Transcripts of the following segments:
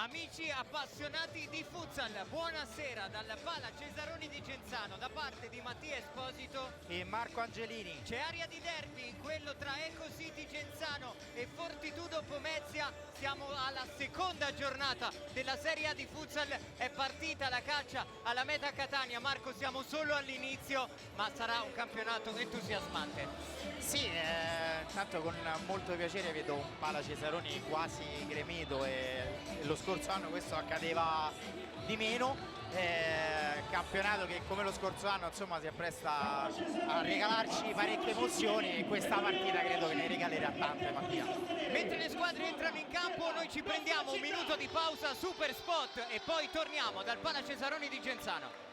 Amici appassionati di futsal, buonasera dalla Pala Cesaroni di Genzano da parte di Mattia Esposito e Marco Angelini. C'è aria di derby, quello tra Eco City Genzano e Fortitudo Pomezia. Siamo alla seconda giornata della Serie A di futsal, è partita la caccia alla meta Catania. Marco, siamo solo all'inizio, ma sarà un campionato entusiasmante. Sì, intanto con molto piacere vedo un Pala Cesaroni quasi gremito e lo scorso anno questo accadeva di meno, campionato che come lo scorso anno insomma si appresta a regalarci parecchie emozioni e questa partita credo che ne regalerà tante, Mattia. Mentre le squadre entrano in campo noi ci prendiamo un minuto di pausa, super spot e poi torniamo dal Pala Cesaroni di Genzano.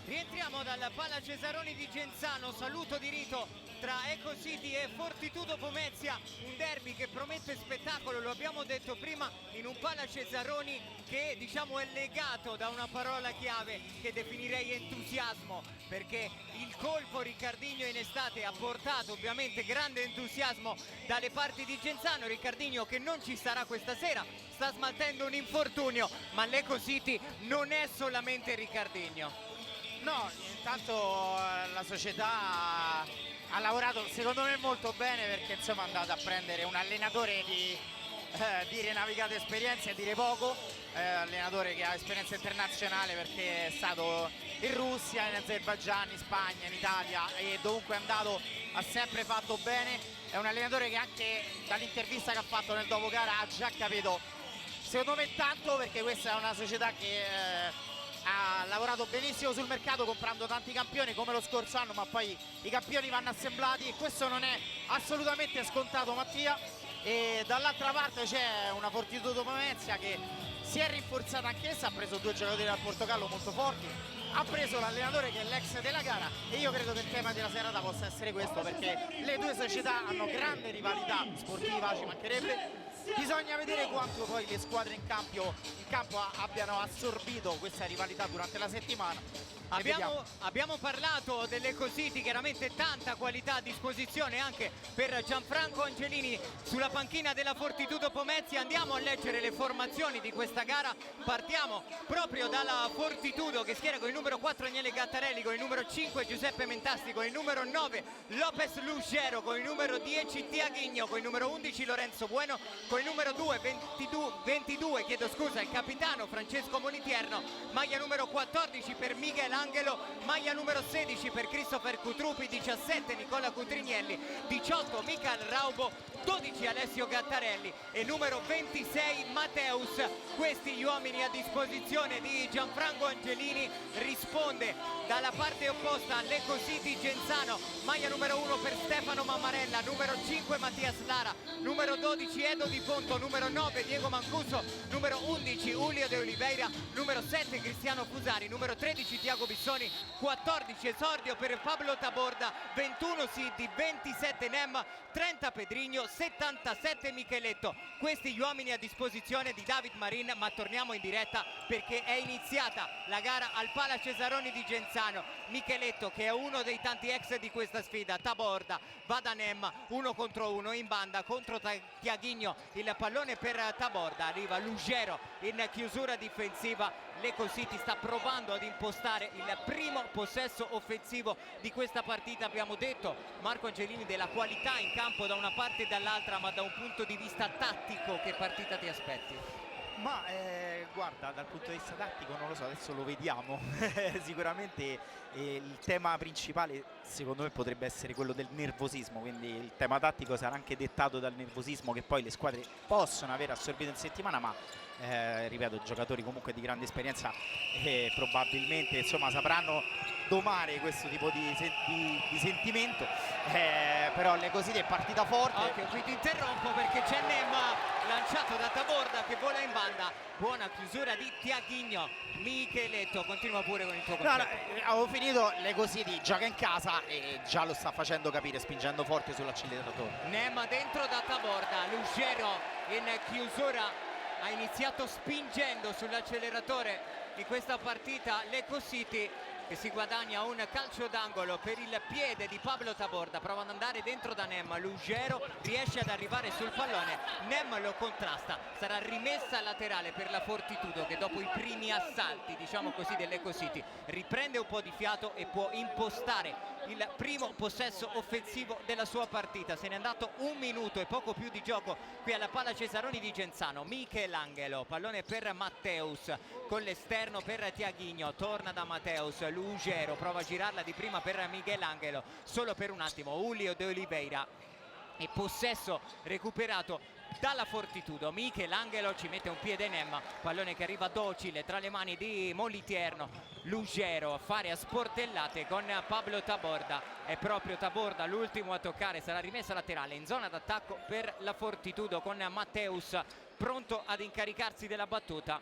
Rientriamo dal Pala Cesaroni di Genzano, saluto di rito tra Eco City e Fortitudo Pomezia, un derby che promette spettacolo, lo abbiamo detto prima, in un Pala Cesaroni che diciamo è legato da una parola chiave che definirei entusiasmo, perché il colpo Riccardinho in estate ha portato ovviamente grande entusiasmo dalle parti di Genzano. Riccardinho che non ci sarà questa sera, sta smaltendo un infortunio, ma l'Eco City non è solamente Riccardinho. No, intanto la società ha lavorato secondo me molto bene, perché insomma è andata a prendere un allenatore di dire navigate esperienze e dire poco, allenatore che ha esperienza internazionale perché è stato in Russia, in Azerbaigian, in Spagna, in Italia e dovunque è andato ha sempre fatto bene. È un allenatore che anche dall'intervista che ha fatto nel dopo gara ha già capito secondo me tanto, perché questa è una società che ha lavorato benissimo sul mercato comprando tanti campioni come lo scorso anno, ma poi i campioni vanno assemblati e questo non è assolutamente scontato, Mattia. E dall'altra parte c'è una Fortitudo Pomezia che si è rinforzata anch'essa, ha preso due giocatori dal Portogallo molto forti, ha preso l'allenatore che è l'ex della gara e io credo che il tema della serata possa essere questo, perché le due società hanno grande rivalità sportiva, ci mancherebbe. Bisogna vedere quanto poi le squadre in campo abbiano assorbito questa rivalità durante la settimana. Abbiamo parlato dell'Eco City, chiaramente tanta qualità a disposizione anche per Gianfranco Angelini sulla panchina della Fortitudo Pomezia. Andiamo a leggere le formazioni di questa gara, partiamo proprio dalla Fortitudo che schiera con il numero 4 Agnele Gattarelli, con il numero 5 Giuseppe Mentasti, con il numero 9 Lopez Lugero, con il numero 10 Tiaghigno, con il numero 11 Lorenzo Bueno, con il numero 22 il capitano Francesco Molitierno, maglia numero 14 per Miguel Angelo, maglia numero 16 per Christopher Cutrupi, 17 Nicola Cutrignelli, 18 Michael Raubo, 12 Alessio Gattarelli e numero 26 Matteus. Questi gli uomini a disposizione di Gianfranco Angelini. Risponde dalla parte opposta all'Eco City Genzano, maglia numero 1 per Stefano Mammarella, numero 5 Mattias Lara, numero 12 Edo Di Ponto, numero 9 Diego Mancuso, numero 11 Julio De Oliveira, numero 7 Cristiano Fusari, numero 13 Tiago Bissoni, 14 esordio per Pablo Taborda, 21 Siddi, 27 Nem, 30 Pedrigno, 77 Micheletto. Questi gli uomini a disposizione di David Marin, ma torniamo in diretta perché è iniziata la gara al Pala Cesaroni di Genzano. Micheletto, che è uno dei tanti ex di questa sfida, Taborda, va da Nem, 1 contro 1 in banda contro Tiaghigno, il pallone per Taborda, arriva Lugero in chiusura difensiva, l'Eco City sta provando ad impostare il primo possesso offensivo di questa partita. Abbiamo detto, Marco Angelini, della qualità in campo da una parte e dall'altra, ma da un punto di vista tattico che partita ti aspetti? Ma guarda, dal punto di vista tattico non lo so, adesso lo vediamo. Sicuramente il tema principale secondo me potrebbe essere quello del nervosismo, quindi il tema tattico sarà anche dettato dal nervosismo che poi le squadre possono aver assorbito in settimana, ma ripeto, giocatori comunque di grande esperienza probabilmente insomma sapranno domare questo tipo di sentimento, però le così è partita forte. Ok, qui ti interrompo perché c'è Nemma lanciato da Taborda che vola in banda. Buona chiusura di Tiaghigno. Micheletto, continua pure con il tuo concetto. Avevo finito, le così gioca in casa e già lo sta facendo capire, spingendo forte sull'acceleratore. Nemma dentro da Taborda, Lugero in chiusura ha iniziato spingendo sull'acceleratore di questa partita l'Eco City, che si guadagna un calcio d'angolo per il piede di Pablo Taborda. Prova ad andare dentro da Nem, Lugero riesce ad arrivare sul pallone, Nem lo contrasta, sarà rimessa laterale per la Fortitudo che dopo i primi assalti, diciamo così, dell'Eco City riprende un po' di fiato e può impostare il primo possesso offensivo della sua partita. Se n'è andato 1 minuto e poco più di gioco qui alla Pala Cesaroni di Genzano. Michelangelo, pallone per Matteus con l'esterno per Tiaghigno, torna da Matteus, Lugero prova a girarla di prima per Michelangelo, solo per un attimo Julio de Oliveira e possesso recuperato dalla Fortitudo. Michelangelo ci mette un piede Nem, pallone che arriva docile tra le mani di Molitierno. Lugero a fare a sportellate con Pablo Taborda, è proprio Taborda l'ultimo a toccare, sarà rimessa laterale in zona d'attacco per la Fortitudo con Matteus pronto ad incaricarsi della battuta.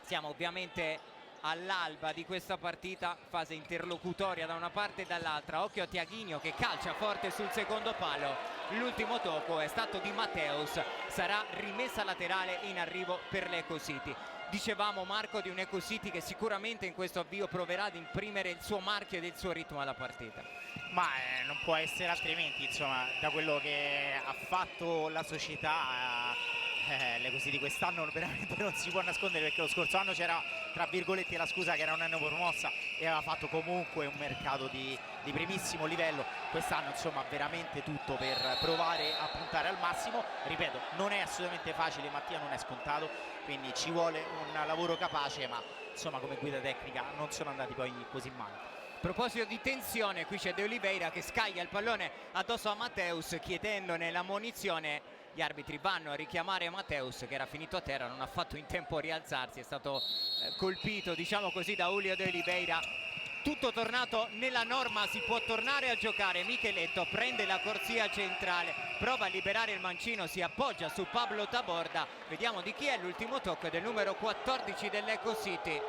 Siamo ovviamente all'alba di questa partita, fase interlocutoria da una parte e dall'altra. Occhio a Tiaghigno che calcia forte sul secondo palo, l'ultimo tocco è stato di Matteus, sarà rimessa laterale in arrivo per l'Eco City. Dicevamo, Marco, di un Eco City che sicuramente in questo avvio proverà ad imprimere il suo marchio ed il suo ritmo alla partita. Ma non può essere altrimenti, insomma, da quello che ha fatto la società. Le così di quest'anno veramente non si può nascondere, perché lo scorso anno c'era tra virgolette la scusa che era un anno promossa e aveva fatto comunque un mercato di primissimo livello. Quest'anno insomma veramente tutto per provare a puntare al massimo. Ripeto, non è assolutamente facile, Mattia, non è scontato, quindi ci vuole un lavoro capace, ma insomma come guida tecnica non sono andati poi così male. A proposito di tensione, qui c'è De Oliveira che scaglia il pallone addosso a Matteus chiedendone la munizione. Gli arbitri vanno a richiamare Matteus che era finito a terra, non ha fatto in tempo a rialzarsi, è stato colpito, diciamo così, da Julio de Oliveira. Tutto tornato nella norma, si può tornare a giocare. Micheletto prende la corsia centrale, prova a liberare il mancino, si appoggia su Pablo Taborda. Vediamo di chi è l'ultimo tocco, del numero 14 dell'Eco City.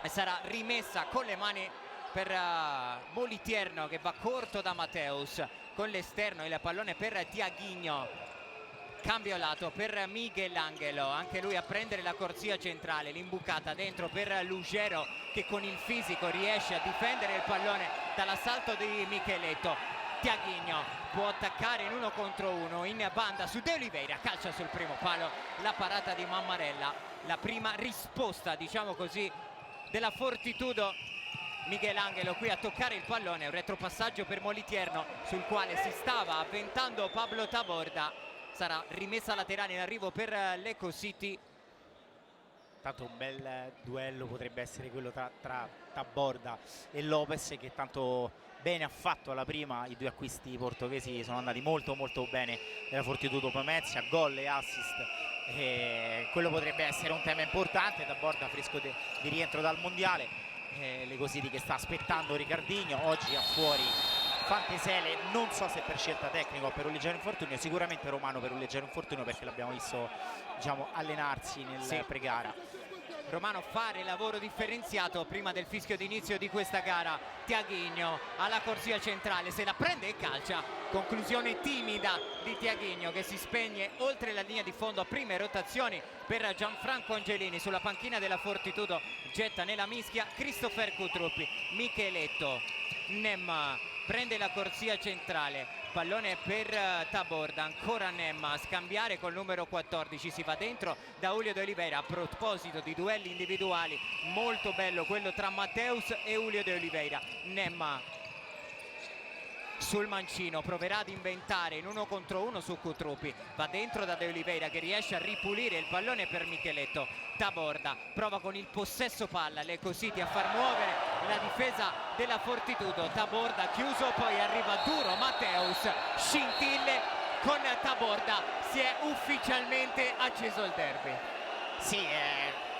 E sarà rimessa con le mani per Molitierno che va corto da Matteus. Con l'esterno il pallone per Tiaghigno, cambio lato per Michelangelo, anche lui a prendere la corsia centrale, l'imbucata dentro per Lugero che con il fisico riesce a difendere il pallone dall'assalto di Micheletto. Tiaghigno può attaccare in 1 contro 1 in banda su De Oliveira, calcia sul primo palo, la parata di Mammarella, la prima risposta, diciamo così, della Fortitudo. Michelangelo qui a toccare il pallone, un retropassaggio per Molitierno sul quale si stava avventando Pablo Taborda. Sarà rimessa laterale in arrivo per l'Eco City. Tanto un bel duello potrebbe essere quello tra Taborda e Lopez, che tanto bene ha fatto alla prima. I 2 acquisti portoghesi sono andati molto bene nella Fortitudo Pomezia, gol e assist. E quello potrebbe essere un tema importante. Taborda fresco di rientro dal mondiale. Le Cositi che sta aspettando Ricardinho, oggi a fuori Fantesele, non so se per scelta tecnica o per un leggero infortunio, sicuramente Romano per un leggero infortunio, perché l'abbiamo visto, diciamo, allenarsi nel pre-gara. Romano fare lavoro differenziato prima del fischio d'inizio di questa gara. Tiaghigno alla corsia centrale, se la prende e calcia, conclusione timida di Tiaghigno che si spegne oltre la linea di fondo a prime rotazioni per Gianfranco Angelini. Sulla panchina della Fortitudo getta nella mischia Christopher Cutruppi. Micheletto, Nem prende la corsia centrale, pallone per Taborda, ancora Nem a scambiare col numero 14, si va dentro da Julio de Oliveira. A proposito di duelli individuali, molto bello quello tra Matteus e Julio de Oliveira. Nem sul mancino proverà ad inventare in 1 contro 1 su Cutruppi, va dentro da De Oliveira che riesce a ripulire il pallone per Micheletto. Taborda prova con il possesso palla Lecco City a far muovere la difesa della Fortitudo. Taborda chiuso, poi arriva duro Matteus, scintille con Taborda, si è ufficialmente acceso il derby. Sì,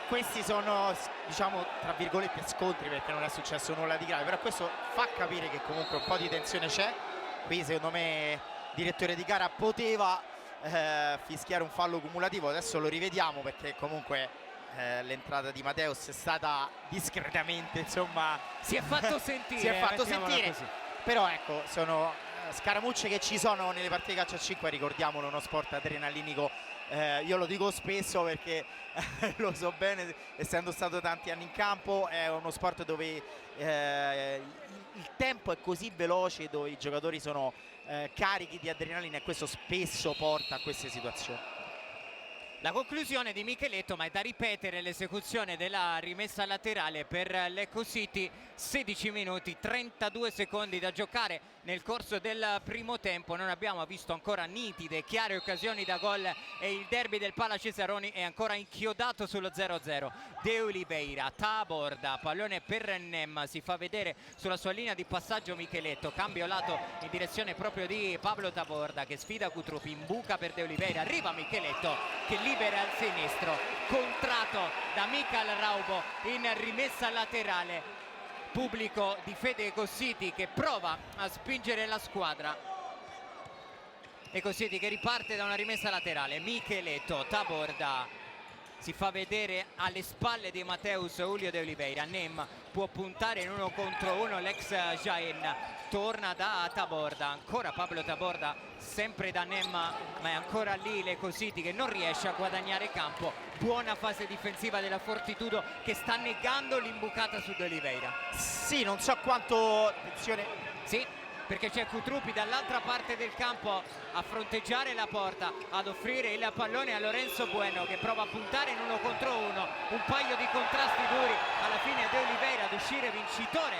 questi sono, diciamo, tra virgolette scontri, perché non è successo nulla di grave, però questo fa capire che comunque un po' di tensione c'è. Qui secondo me il direttore di gara poteva fischiare un fallo cumulativo, adesso lo rivediamo perché comunque l'entrata di Matteus è stata discretamente, insomma, si è fatto sentire, si è fatto sentire così. Però ecco, sono scaramucce che ci sono nelle partite di calcio a 5, ricordiamolo, uno sport adrenalinico. Io lo dico spesso perché lo so bene, essendo stato tanti anni in campo. È uno sport dove il tempo è così veloce, dove i giocatori sono carichi di adrenalina, e questo spesso porta a queste situazioni. La conclusione di Micheletto, ma è da ripetere l'esecuzione della rimessa laterale per Lecco City. 16 minuti 32 secondi da giocare nel corso del primo tempo. Non abbiamo visto ancora nitide, chiare occasioni da gol e il derby del Pala Cesaroni è ancora inchiodato sullo 0-0. De Oliveira, Taborda, pallone per Nem, si fa vedere sulla sua linea di passaggio Micheletto, cambio lato in direzione proprio di Pablo Taborda che sfida Cutruppi, in buca per De Oliveira, arriva Micheletto che libera al sinistro, contrato da Michael Raubo in rimessa laterale. Pubblico di Lecco City che prova a spingere la squadra. Lecco City che riparte da una rimessa laterale. Micheletto, Taborda si fa vedere alle spalle di Matteus Julio de Oliveira. Nem può puntare in 1 contro 1 l'ex Jaén, torna da Taborda, ancora Pablo Taborda, sempre da Nem, ma è ancora lì Lecco City che non riesce a guadagnare campo. Buona fase difensiva della Fortitudo che sta negando l'imbucata su De Oliveira. Sì, non so quanto, attenzione, sì, perché c'è Cutruppi dall'altra parte del campo a fronteggiare la porta, ad offrire il pallone a Lorenzo Bueno che prova a puntare in 1 contro 1, un paio di contrasti duri, alla fine De Oliveira ad uscire vincitore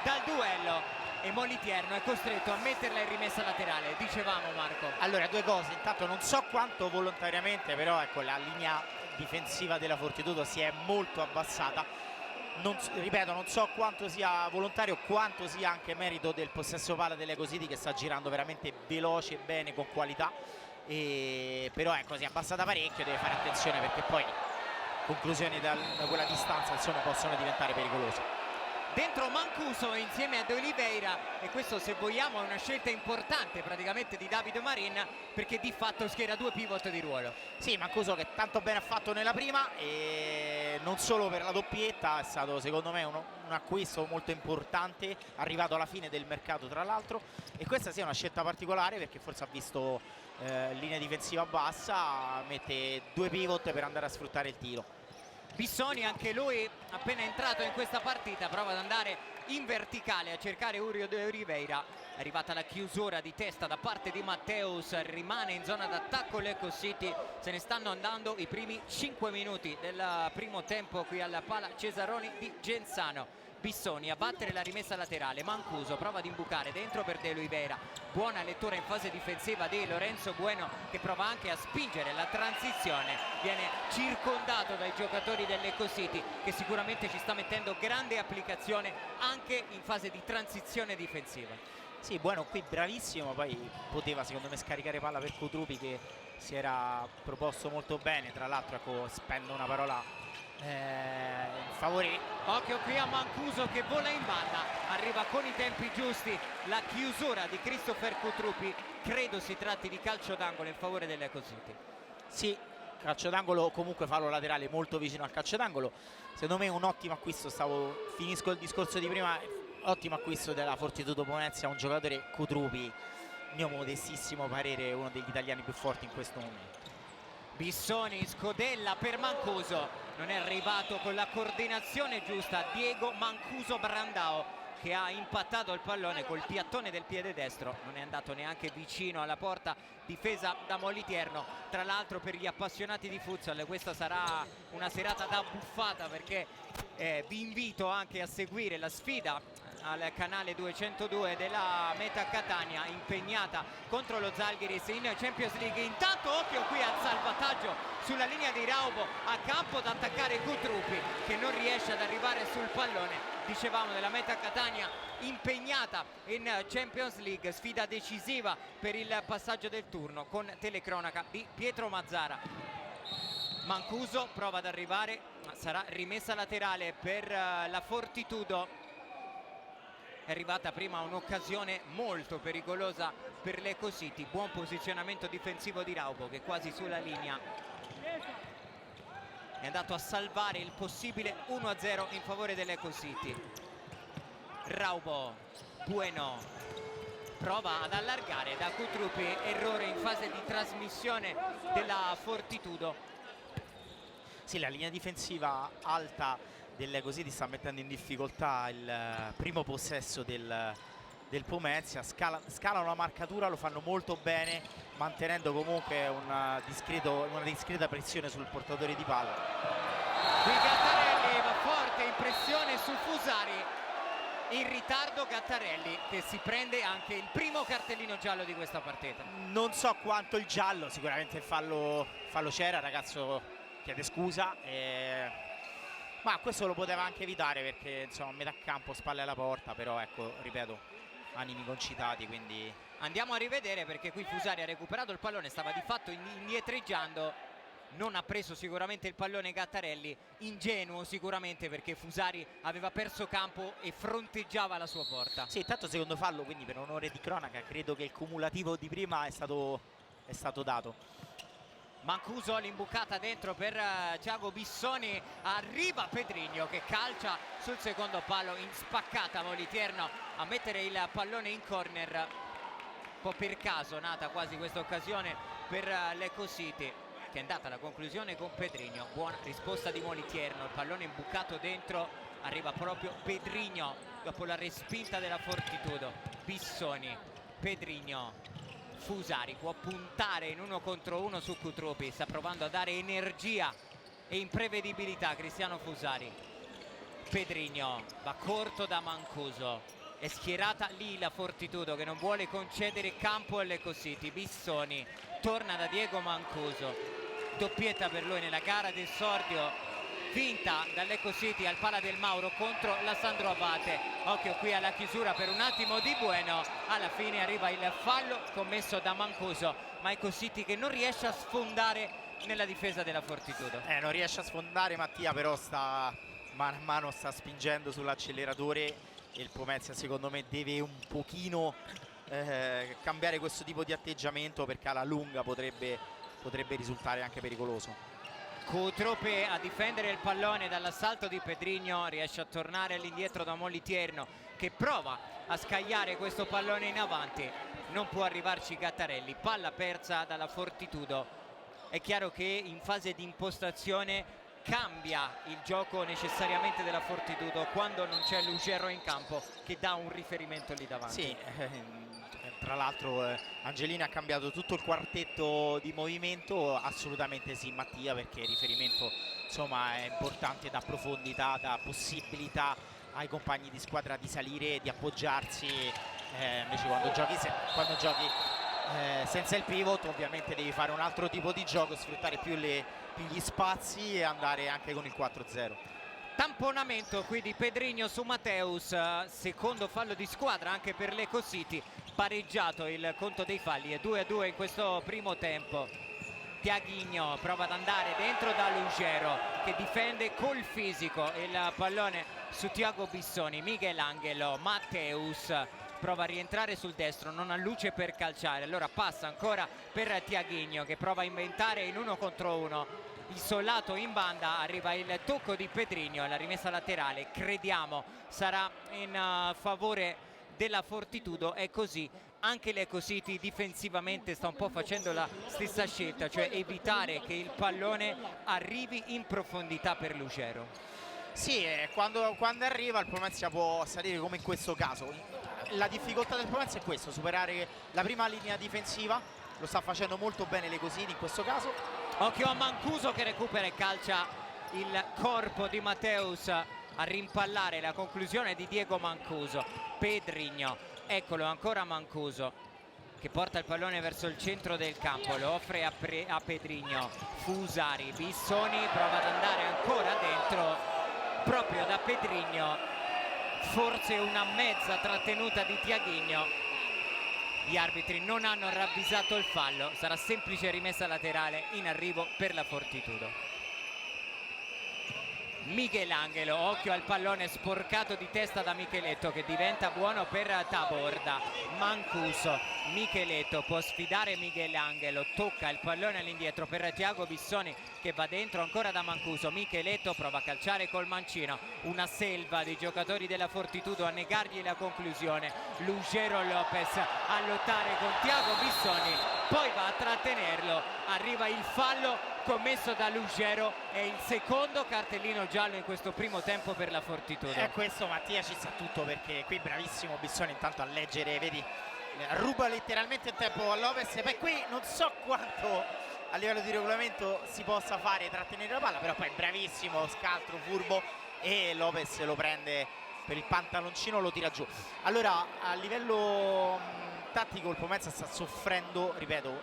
dal duello e Molitierno è costretto a metterla in rimessa laterale. Dicevamo, Marco. Allora, due cose: intanto non so quanto volontariamente, però ecco, la linea difensiva della Fortitudo si è molto abbassata. Ripeto, non so quanto sia volontario, quanto sia anche merito del possesso palla delle Lecco City, che sta girando veramente veloce, bene, con qualità. Però ecco, si è abbassata parecchio, deve fare attenzione perché poi conclusioni da quella distanza, insomma, possono diventare pericolose. Dentro Mancuso insieme a De Oliveira, e questo, se vogliamo, è una scelta importante praticamente di Davide Marin, perché di fatto schiera 2 pivot di ruolo. Sì, Mancuso che tanto bene ha fatto nella prima, e non solo per la doppietta, è stato secondo me un acquisto molto importante, arrivato alla fine del mercato tra l'altro, e questa sia una scelta particolare perché forse ha visto linea difensiva bassa, mette 2 pivot per andare a sfruttare il tiro. Bissoni, anche lui appena entrato in questa partita, prova ad andare in verticale a cercare Julio de Oliveira. È arrivata la chiusura di testa da parte di Matteus, rimane in zona d'attacco Lecco City. Se ne stanno andando i primi 5 minuti del primo tempo qui alla Pala Cesaroni di Genzano. Bissoni a battere la rimessa laterale, Mancuso prova ad imbucare dentro per De Oliveira, buona lettura in fase difensiva di Lorenzo Bueno che prova anche a spingere la transizione, viene circondato dai giocatori del Lecco City che sicuramente ci sta mettendo grande applicazione anche in fase di transizione difensiva. Sì, Bueno qui bravissimo, poi poteva secondo me scaricare palla per Cutruppi che si era proposto molto bene, tra l'altro ecco, spendo una parola in favore. Occhio qui a Mancuso che vola in banda, arriva con i tempi giusti la chiusura di Christopher Cutruppi. Credo si tratti di calcio d'angolo in favore del Lecco City. Sì, calcio d'angolo, comunque fallo laterale molto vicino al calcio d'angolo. Secondo me un ottimo acquisto, finisco il discorso di prima, ottimo acquisto della Fortitudo Pomezia, un giocatore Cutruppi, mio modestissimo parere, uno degli italiani più forti in questo momento. Bissoni scodella per Mancuso, non è arrivato con la coordinazione giusta Diego Mancuso Brandao che ha impattato il pallone col piattone del piede destro, non è andato neanche vicino alla porta, difesa da Moliterno. Tra l'altro, per gli appassionati di futsal questa sarà una serata da buffata, perché vi invito anche a seguire la sfida al canale 202 della Meta Catania, impegnata contro lo Zalgiris in Champions League. Intanto occhio qui al salvataggio sulla linea di Raubo, a campo da attaccare Kutrupi, che non riesce ad arrivare sul pallone. Dicevamo della Meta Catania impegnata in Champions League, sfida decisiva per il passaggio del turno, con telecronaca di Pietro Mazzara. Mancuso prova ad arrivare, ma sarà rimessa laterale per la Fortitudo. È arrivata prima un'occasione molto pericolosa per l'Ecocity. Buon posizionamento difensivo di Raubo, che quasi sulla linea è andato a salvare il possibile 1-0 in favore dell'Ecocity. Raubo, Bueno prova ad allargare da Kutrupi, errore in fase di trasmissione della Fortitudo. Sì, la linea difensiva alta dell'Ecocity sta mettendo in difficoltà il primo possesso del Pomezia. Scalano la marcatura, lo fanno molto bene, mantenendo comunque una discreta pressione sul portatore di palla. Qui Gattarelli va forte in pressione su Fusari, in ritardo Gattarelli, che si prende anche il primo cartellino giallo di questa partita. Non so quanto il giallo, sicuramente il fallo c'era, il ragazzo chiede scusa, ma questo lo poteva anche evitare, perché insomma a metà campo, spalle alla porta, però ecco, ripeto, animi concitati, quindi andiamo a rivedere, perché qui Fusari ha recuperato il pallone, stava di fatto indietreggiando, non ha preso sicuramente il pallone Gattarelli, ingenuo sicuramente, perché Fusari aveva perso campo e fronteggiava la sua porta. Sì, intanto secondo fallo, quindi per onore di cronaca credo che il cumulativo di prima è stato dato. Mancuso, l'imbucata dentro per Thiago Bissoni, arriva Pedrigno che calcia sul secondo palo, in spaccata Moliterno a mettere il pallone in corner. Un po' per caso nata quasi questa occasione per l'Ecocity, che è andata alla conclusione con Pedrigno. Buona risposta di Moliterno, il pallone imbucato dentro, arriva proprio Pedrigno dopo la respinta della Fortitudo. Bissoni, Pedrigno, Fusari può puntare in 1 contro 1 su Kutrupi, sta provando a dare energia e imprevedibilità Cristiano Fusari. Pedrigno va corto da Mancuso, è schierata lì la Fortitudo, che non vuole concedere campo all'Ecocity. Bissoni torna da Diego Mancuso, doppietta per lui nella gara del Sordio, vinta dall'Ecocity al Pala del Mauro contro la Sandro Abate. Occhio qui alla chiusura per un attimo di Bueno, alla fine arriva il fallo commesso da Mancuso, ma Ecocity che non riesce a sfondare nella difesa della Fortitudo. Non riesce a sfondare Mattia, però man mano sta spingendo sull'acceleratore, e il Pomezia secondo me deve un pochino cambiare questo tipo di atteggiamento, perché alla lunga potrebbe risultare anche pericoloso. Kutrupi a difendere il pallone dall'assalto di Pedrigno, riesce a tornare all'indietro da Moliterno, che prova a scagliare questo pallone in avanti, non può arrivarci Gattarelli. Palla persa dalla Fortitudo. È chiaro che in fase di impostazione cambia il gioco necessariamente della Fortitudo quando non c'è Lucero in campo, che dà un riferimento lì davanti. Sì, tra l'altro Angelini ha cambiato tutto il quartetto di movimento. Assolutamente sì Mattia, perché il riferimento insomma è importante, dà profondità, dà possibilità ai compagni di squadra di salire e di appoggiarsi. Invece quando giochi senza il pivot ovviamente devi fare un altro tipo di gioco, sfruttare più gli spazi e andare anche con il 4-0. Tamponamento qui di Pedrigno su Mateus, secondo fallo di squadra anche per l'Ecocity. Pareggiato il conto dei falli, è 2-2 in questo primo tempo. Tiaghigno prova ad andare dentro da Lucero, che difende col fisico il pallone su Thiago Bissoni. Michelangelo, Mateus prova a rientrare sul destro, non ha luce per calciare, allora passa ancora per Tiaghigno, che prova a inventare in 1 contro 1. Isolato in banda, arriva il tocco di Pedrigno, la rimessa laterale crediamo sarà in favore della Fortitudo. È così anche l'Ecocity difensivamente sta un po' facendo la stessa scelta, cioè evitare che il pallone arrivi in profondità per Lucero. Sì, quando arriva il Pomezia può salire come in questo caso. La difficoltà del Pomezia è questo, superare la prima linea difensiva. Lo sta facendo molto bene Lecosini in questo caso. Occhio a Mancuso che recupera e calcia il corpo di Mateus a rimpallare. La conclusione di Diego Mancuso. Pedrigno, eccolo ancora Mancuso che porta il pallone verso il centro del campo, lo offre a Pedrigno. Fusari, Bissoni prova ad andare ancora dentro proprio da Pedrigno, forse una mezza trattenuta di Tiaghigno. Gli arbitri non hanno ravvisato il fallo, sarà semplice rimessa laterale in arrivo per la Fortitudo. Michelangelo, occhio al pallone sporcato di testa da Micheletto che diventa buono per Taborda. Mancuso, Micheletto può sfidare Michelangelo, tocca il pallone all'indietro per Tiago Bissoni che va dentro ancora da Mancuso. Micheletto prova a calciare col mancino, una selva di giocatori della Fortitudo a negargli la conclusione. Lugero Lopez a lottare con Tiago Bissoni, poi va a trattenerlo, arriva il fallo commesso da Lugero, è il secondo cartellino giallo in questo primo tempo per la Fortitudo. E questo Mattia ci sa tutto, perché qui bravissimo Bissoni intanto a leggere, vedi, ruba letteralmente il tempo a Lopez. E poi qui non so quanto a livello di regolamento si possa fare trattenere la palla, però poi bravissimo, scaltro, furbo, e Lopez lo prende per il pantaloncino, lo tira giù. Allora a livello tattico il Pomezia sta soffrendo, ripeto,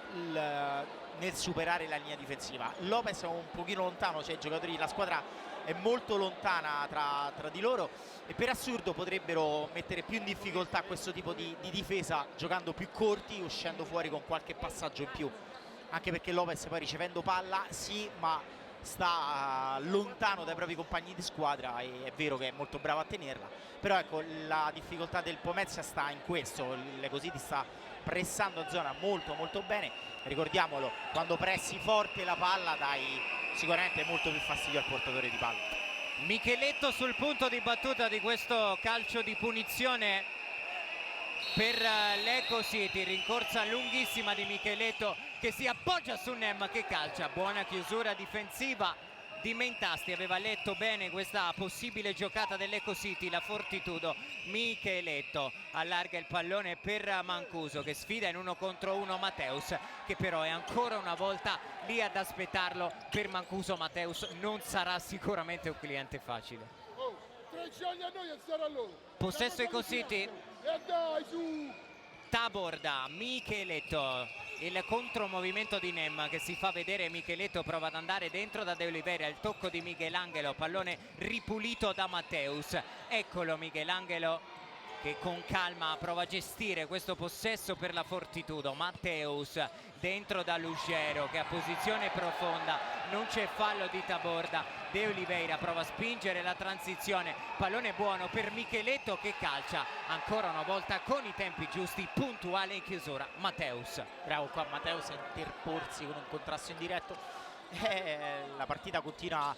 nel superare la linea difensiva. Lopez è un pochino lontano, cioè i giocatori, la squadra è molto lontana tra di loro, e per assurdo potrebbero mettere più in difficoltà questo tipo di difesa giocando più corti, uscendo fuori con qualche passaggio in più, anche perché Lopez poi ricevendo palla sì, ma sta lontano dai propri compagni di squadra, e è vero che è molto bravo a tenerla, però ecco la difficoltà del Pomezia sta in questo. Lecosini sta pressando a zona molto molto bene, ricordiamolo, quando pressi forte la palla dai sicuramente molto più fastidio al portatore di palla. Micheletto sul punto di battuta di questo calcio di punizione per Lecosini, rincorsa lunghissima di Micheletto che si appoggia su Nem che calcia, buona chiusura difensiva di Mentasti, aveva letto bene questa possibile giocata dell'Ecositi la Fortitudo. Micheletto allarga il pallone per Mancuso che sfida in 1 contro 1 Mateus, che però è ancora una volta lì ad aspettarlo. Per Mancuso Mateus non sarà sicuramente un cliente facile. Possesso Ecositi, Taborda, Micheletto, il contromovimento di Nem che si fa vedere. Micheletto prova ad andare dentro da De Oliveira, il tocco di Michelangelo, pallone ripulito da Mateus. Eccolo Michelangelo che con calma prova a gestire questo possesso per la Fortitudo. Mateus dentro da Lugero che ha posizione profonda, non c'è fallo di Taborda. De Oliveira prova a spingere la transizione, pallone buono per Micheletto che calcia ancora una volta con i tempi giusti, puntuale in chiusura Mateus. Bravo qua Mateus a interporsi con un contrasto indiretto. La partita continua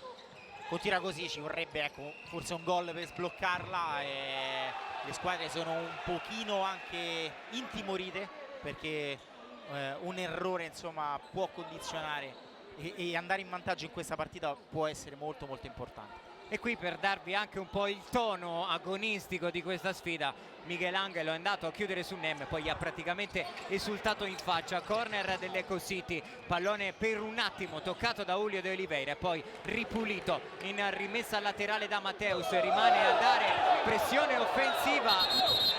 così, ci vorrebbe ecco forse un gol per sbloccarla, e le squadre sono un pochino anche intimorite, perché un errore insomma può condizionare, e andare in vantaggio in questa partita può essere molto molto importante. E qui per darvi anche un po' il tono agonistico di questa sfida, Michelangelo è andato a chiudere su Nem, poi ha praticamente esultato in faccia. Corner dell'Ecositi, pallone per un attimo toccato da Julio De Oliveira, poi ripulito in rimessa laterale da Mateus. Rimane a dare pressione offensiva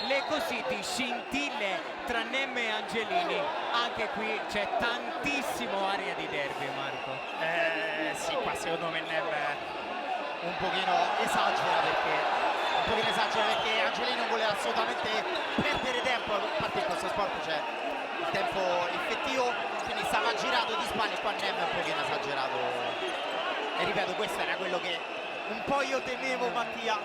l'Ecositi, scintille tra Nem e Angelini. Anche qui c'è tantissimo aria di derby, Marco. Sì, qua secondo me Nem un pochino esagera, perché Angelini non voleva assolutamente perdere tempo, a parte in questo sport c'è il tempo effettivo, quindi stava girato di spalle, qua Nem è un pochino esagerato, e ripeto questo era quello che un po' io temevo Mattia,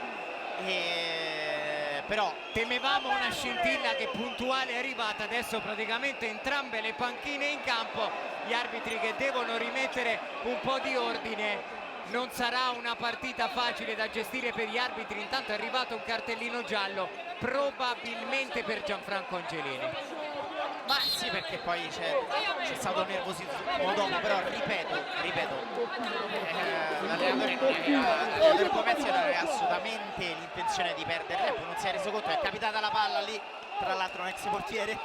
però temevamo una scintilla che puntuale è arrivata. Adesso praticamente entrambe le panchine in campo, gli arbitri che devono rimettere un po' di ordine. Non sarà una partita facile da gestire per gli arbitri. Intanto è arrivato un cartellino giallo probabilmente per Gianfranco Angelini. Ma sì, perché poi c'è stato un nervosismo dopo, però ripeto, l'allenatore Pomezia non aveva assolutamente l'intenzione di perdere tempo, non si è reso conto, è capitata la palla lì, tra l'altro un ex portiere,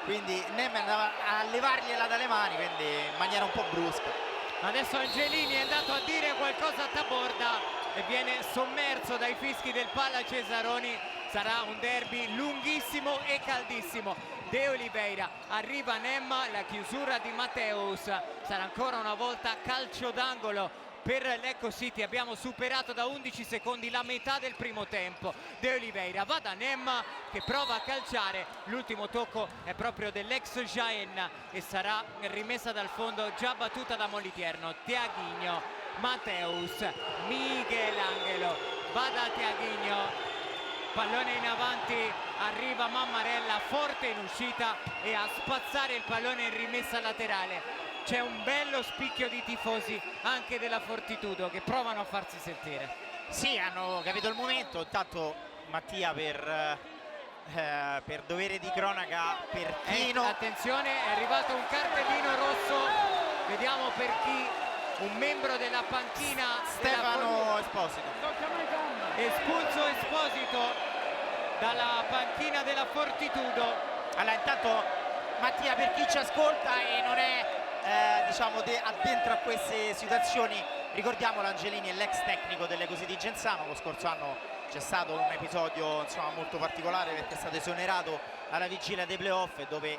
quindi Nem andava a levargliela dalle mani, quindi in maniera un po' brusca. Adesso Angelini è andato a dire qualcosa a Taborda e viene sommerso dai fischi del Palla Cesaroni. Sarà un derby lunghissimo e caldissimo. De Oliveira, arriva Nem, la chiusura di Matteus, sarà ancora una volta calcio d'angolo per l'Ecco City. Abbiamo superato da 11 secondi la metà del primo tempo. De Oliveira va da Nem che prova a calciare, l'ultimo tocco è proprio dell'ex Jaen e sarà rimessa dal fondo, già battuta da Moliterno. Tiaguinho, Matteus, Michelangelo, va da Tiaguinho, pallone in avanti, arriva Mammarella forte in uscita e a spazzare il pallone in rimessa laterale. C'è un bello spicchio di tifosi anche della Fortitudo che provano a farsi sentire. Sì, hanno capito il momento. Intanto Mattia per dovere di cronaca per Chino. Attenzione, è arrivato un cartellino rosso, vediamo per chi, un membro della panchina Stefano Esposito. Espulso Esposito dalla panchina della Fortitudo. Allora intanto Mattia, per chi ci ascolta e non è diciamo addentro a queste situazioni, ricordiamo l'Angelini è l'ex tecnico delle Così di Genzano. Lo scorso anno c'è stato un episodio insomma molto particolare perché è stato esonerato alla vigilia dei playoff, dove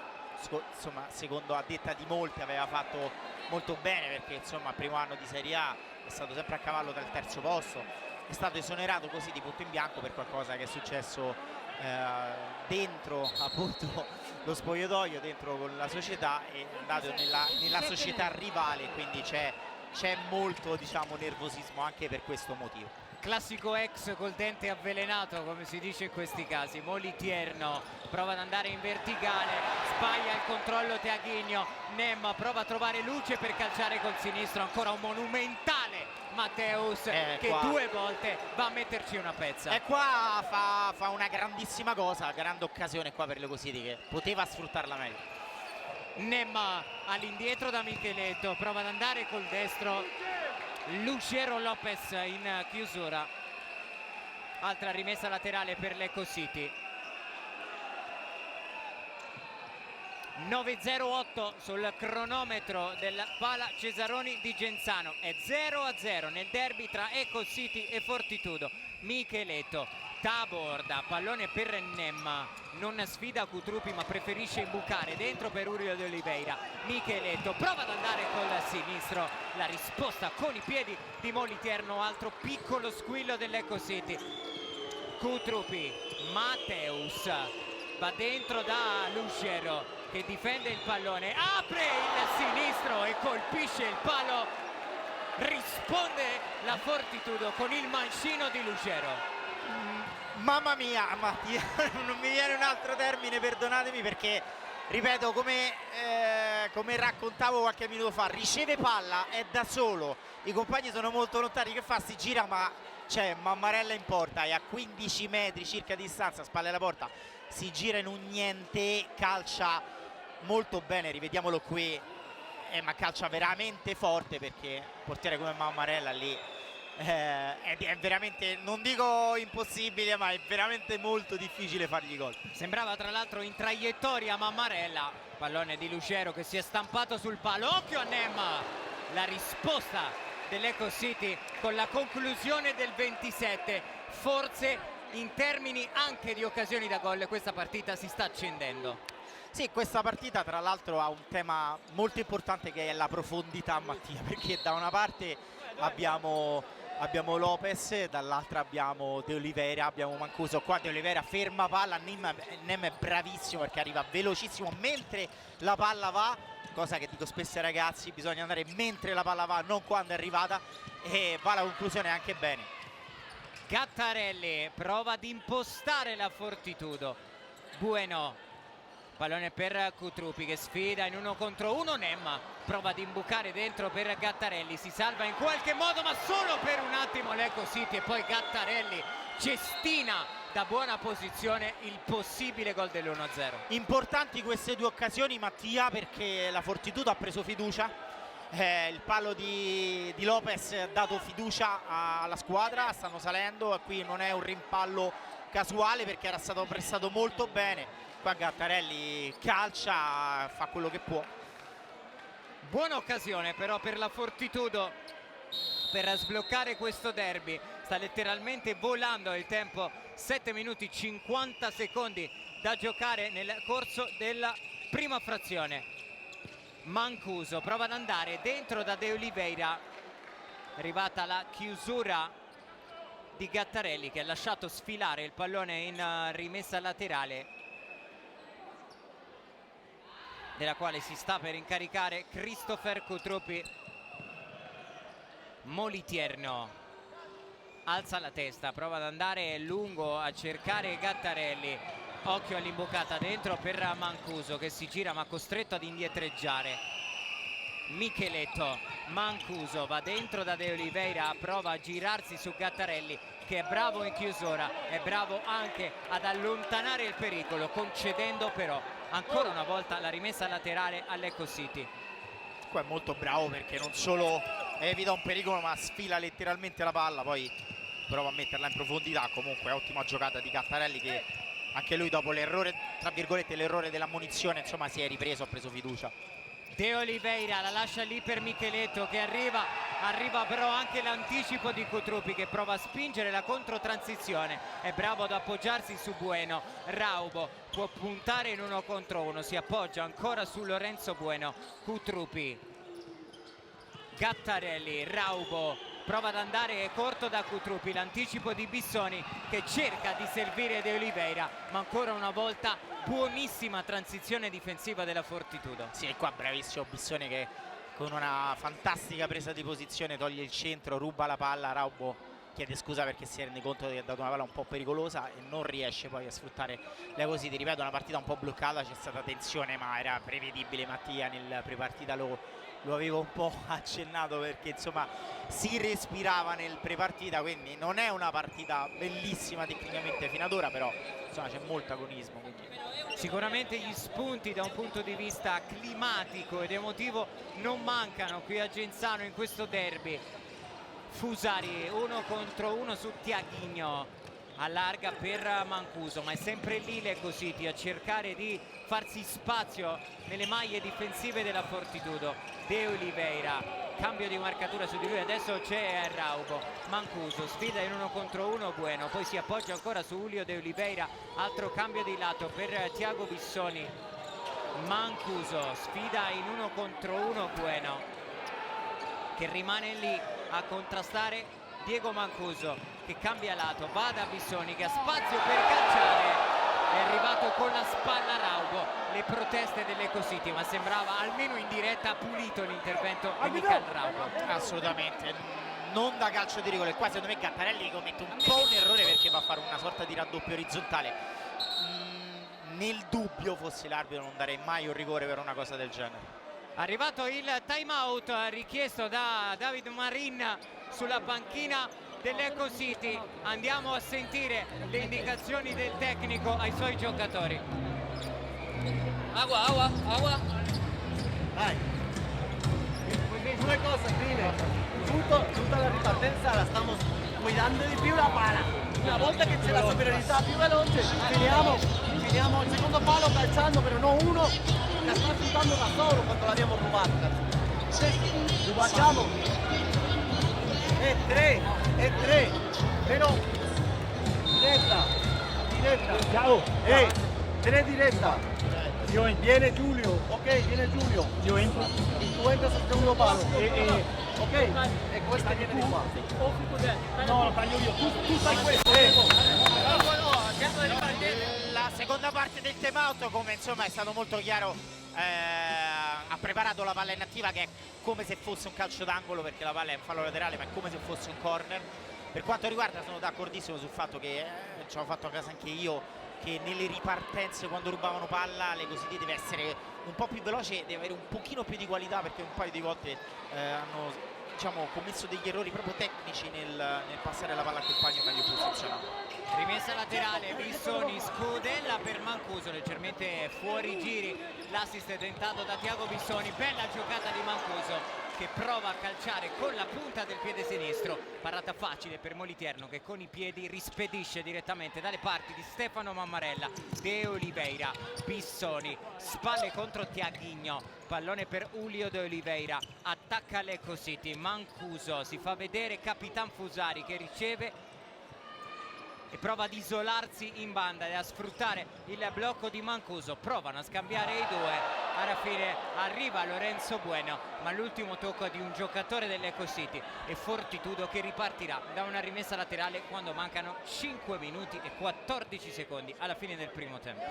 insomma secondo a detta di molti aveva fatto molto bene, perché insomma primo anno di Serie A è stato sempre a cavallo dal terzo posto. È stato esonerato così di punto in bianco per qualcosa che è successo dentro appunto lo spogliatoio, dentro con la società, e è andato nella società rivale, quindi c'è molto diciamo nervosismo anche per questo motivo. Classico ex col dente avvelenato, come si dice in questi casi. Moliterno prova ad andare in verticale, sbaglia il controllo Tiaguinho. Nem prova a trovare luce per calciare col sinistro, ancora un monumentale Matteus che qua 2 volte va a metterci una pezza. E qua fa una grandissima cosa, grande occasione qua per le Cositi che poteva sfruttarla meglio. Nem all'indietro da Micheletto, prova ad andare col destro. Lucero Lopez in chiusura, altra rimessa laterale per l'Ecco City. 9:08 sul cronometro del Pala Cesaroni di Genzano, è 0-0 nel derby tra Ecco City e Fortitudo. Micheletto, Taborda, pallone per Nem, non sfida Cutrupi ma preferisce imbucare dentro per Urio De Oliveira. Micheletto prova ad andare col sinistro, la risposta con i piedi di Moliterno, altro piccolo squillo dell'Ecco City. Cutrupi, Matteus va dentro da Lucero che difende il pallone, apre il sinistro e colpisce il palo. Risponde la Fortitudo con il mancino di Lucero. Mamma mia, Mattia, non mi viene un altro termine, perdonatemi, perché ripeto, come raccontavo qualche minuto fa, riceve palla, è da solo, i compagni sono molto lontani, che fa? Si gira, ma c'è Mammarella in porta, è a 15 metri circa di distanza, spalle alla porta, si gira in un niente, calcia molto bene, rivediamolo qui, ma calcia veramente forte, perché un portiere come Mammarella lì è veramente, non dico impossibile, ma è veramente molto difficile fargli gol. Sembrava tra l'altro in traiettoria Mammarella, pallone di Lucero che si è stampato sul palo. Occhio a Nem, la risposta dell'Ecco City con la conclusione del 27. Forse in termini anche di occasioni da gol questa partita si sta accendendo. Sì, questa partita tra l'altro ha un tema molto importante che è la profondità, Mattia, perché da una parte abbiamo Lopez, dall'altra abbiamo De Oliveira, abbiamo Mancuso. Qua De Oliveira ferma palla, Nem è bravissimo perché arriva velocissimo mentre la palla va, cosa che dico spesso ai ragazzi, bisogna andare mentre la palla va, non quando è arrivata, e va alla conclusione anche bene. Gattarelli prova ad impostare la Fortitudo. Bueno, pallone per Cutrupi che sfida in 1 contro 1. Nem prova ad imbucare dentro per Gattarelli, si salva in qualche modo ma solo per un attimo l'Ecco City, e poi Gattarelli cestina da buona posizione il possibile gol dell'1-0. Importanti queste due occasioni, Mattia, perché la Fortitudo ha preso fiducia. Il palo di Lopez ha dato fiducia alla squadra, stanno salendo e qui non è un rimpallo casuale perché era stato prestato molto bene. Qua Gattarelli calcia, fa quello che può. Buona occasione però per la Fortitudo per sbloccare questo derby. Sta letteralmente volando il tempo, 7 minuti 50 secondi da giocare nel corso della prima frazione. Mancuso prova ad andare dentro da De Oliveira, è arrivata la chiusura di Gattarelli che ha lasciato sfilare il pallone in rimessa laterale, della quale si sta per incaricare Christopher Cutruppi. Molitierno alza la testa, prova ad andare lungo a cercare Gattarelli. Occhio all'imboccata dentro per Mancuso che si gira ma costretto ad indietreggiare. Micheletto, Mancuso va dentro da De Oliveira, prova a girarsi su Gattarelli che è bravo in chiusura, è bravo anche ad allontanare il pericolo, concedendo però ancora una volta la rimessa laterale all'Eco City. Qua è molto bravo perché non solo evita un pericolo ma sfila letteralmente la palla, poi prova a metterla in profondità. Comunque ottima giocata di Gattarelli che anche lui dopo l'errore, tra virgolette l'errore dell'ammonizione, insomma si è ripreso, ha preso fiducia. De Oliveira la lascia lì per Micheletto che arriva però anche l'anticipo di Cutruppi che prova a spingere la controtransizione, è bravo ad appoggiarsi su Bueno. Raubo può puntare in 1 contro 1, si appoggia ancora su Lorenzo Bueno. Cutruppi, Gattarelli, Raubo prova ad andare corto da Cutruppi, l'anticipo di Bissoni che cerca di servire De Oliveira, ma ancora una volta buonissima transizione difensiva della Fortitudo. Sì, e qua bravissimo Bissoni che con una fantastica presa di posizione toglie il centro, ruba la palla. Raubo chiede scusa perché si rende conto che ha dato una palla un po' pericolosa e non riesce poi a sfruttare le così. Ti ripeto, una partita un po' bloccata, c'è stata tensione ma era prevedibile. Mattia nel prepartita lo avevo un po' accennato perché insomma si respirava nel prepartita, quindi non è una partita bellissima tecnicamente fino ad ora, però insomma c'è molto agonismo, quindi. Sicuramente gli spunti da un punto di vista climatico ed emotivo non mancano qui a Genzano in questo derby. Fusari 1 contro 1 su Tiaghigno, allarga per Mancuso, ma è sempre lì l'Eco City a cercare di farsi spazio nelle maglie difensive della Fortitudo. De Oliveira, cambio di marcatura su di lui, adesso c'è Raubo. Mancuso sfida in 1 contro 1 Bueno, poi si appoggia ancora su Julio De Oliveira, altro cambio di lato per Tiago Bissoni. Mancuso sfida in 1 contro 1 Bueno, che rimane lì a contrastare Diego Mancuso, che cambia lato, va da Bissoni che ha spazio per calciare, è arrivato con la spalla Raubo. Le proteste dell'Eco City, ma sembrava almeno in diretta pulito l'intervento di Michael Raubo. Assolutamente, non da calcio di rigore. Qua secondo me Gattarelli commette un po' un errore perché va a fare una sorta di raddoppio orizzontale. Nel dubbio, fossi l'arbitro, non darei mai un rigore per una cosa del genere. Arrivato il time out richiesto da David Marin sulla panchina dell'Eco City, andiamo a sentire le indicazioni del tecnico ai suoi giocatori. Agua. Dai. Due cose, prime. Tutta la ripartenza la stiamo guidando di più la palla. Una volta che c'è la superiorità più veloce, finiamo il secondo palo calciando, però no uno la sta sfruttando da solo quando l'abbiamo rubata. Lo facciamo. E tre. Però diretta. Ciao. Tre diretta. Viene Giulio, ok, viene Giulio. Io entro. Tu entri sul secondo palo. Ok, e questa viene di qua. No, lo taglio io. Tu fai questo. La seconda parte del time out, come insomma è stato molto chiaro, ha preparato la palla inattiva che è come se fosse un calcio d'angolo, perché la palla è un fallo laterale ma è come se fosse un corner. Per quanto riguarda, sono d'accordissimo sul fatto che ci ho fatto a casa anche io, che nelle ripartenze quando rubavano palla l'Eco City deve essere un po' più veloce, deve avere un pochino più di qualità, perché un paio di volte hanno commesso degli errori proprio tecnici nel passare la palla al compagno meglio posizionato. Rimessa laterale, Bissoni, scudella per Mancuso, leggermente fuori giri, l'assist è tentato da Tiago Bissoni, bella giocata di Mancuso che prova a calciare con la punta del piede sinistro, parata facile per Moliterno che con i piedi rispedisce direttamente dalle parti di Stefano Mammarella. De Oliveira, Bissoni, spalle contro Tiaghigno, pallone per Julio De Oliveira, attacca Lecco City, Mancuso si fa vedere, Capitan Fusari che riceve e prova ad isolarsi in banda e a sfruttare il blocco di Mancuso. Provano a scambiare i due, alla fine arriva Lorenzo Bueno, ma l'ultimo tocco è di un giocatore dell'Eco City e Fortitudo che ripartirà da una rimessa laterale quando mancano 5 minuti e 14 secondi alla fine del primo tempo.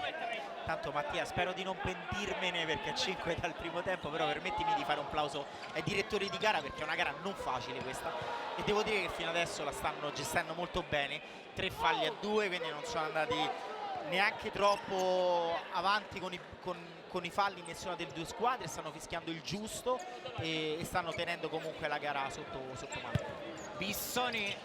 Tanto Mattia, spero di non pentirmene perché 5 dal primo tempo, però permettimi di fare un plauso ai direttori di gara perché è una gara non facile questa e devo dire che fino adesso la stanno gestendo molto bene. 3 falli a 2, quindi non sono andati neanche troppo avanti con i falli in nessuna delle due squadre, stanno fischiando il giusto e stanno tenendo comunque la gara sotto mano. Bissoni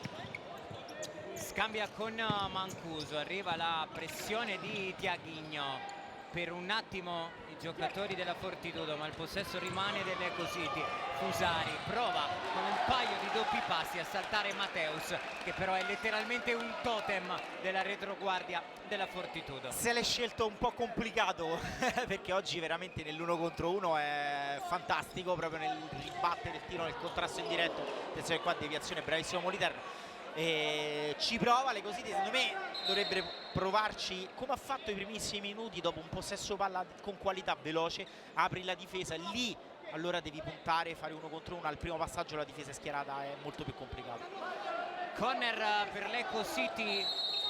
scambia con Mancuso, arriva la pressione di Tiaghigno, per un attimo i giocatori della Fortitudo, ma il possesso rimane dell'Eco City. Fusari prova con un paio di doppi passi a saltare Mateus, che però è letteralmente un totem della retroguardia della Fortitudo. Se l'è scelto un po' complicato perché oggi veramente nell'1 contro 1 è fantastico, proprio nel ribattere il tiro, nel contrasto in diretto. Attenzione qua, deviazione, bravissimo Moliterno. E ci prova, le così secondo me dovrebbe provarci come ha fatto i primissimi minuti, dopo un possesso palla con qualità veloce, apri la difesa, lì allora devi puntare, fare 1 contro 1, al primo passaggio la difesa schierata è molto più complicato. Corner per l'Eco City,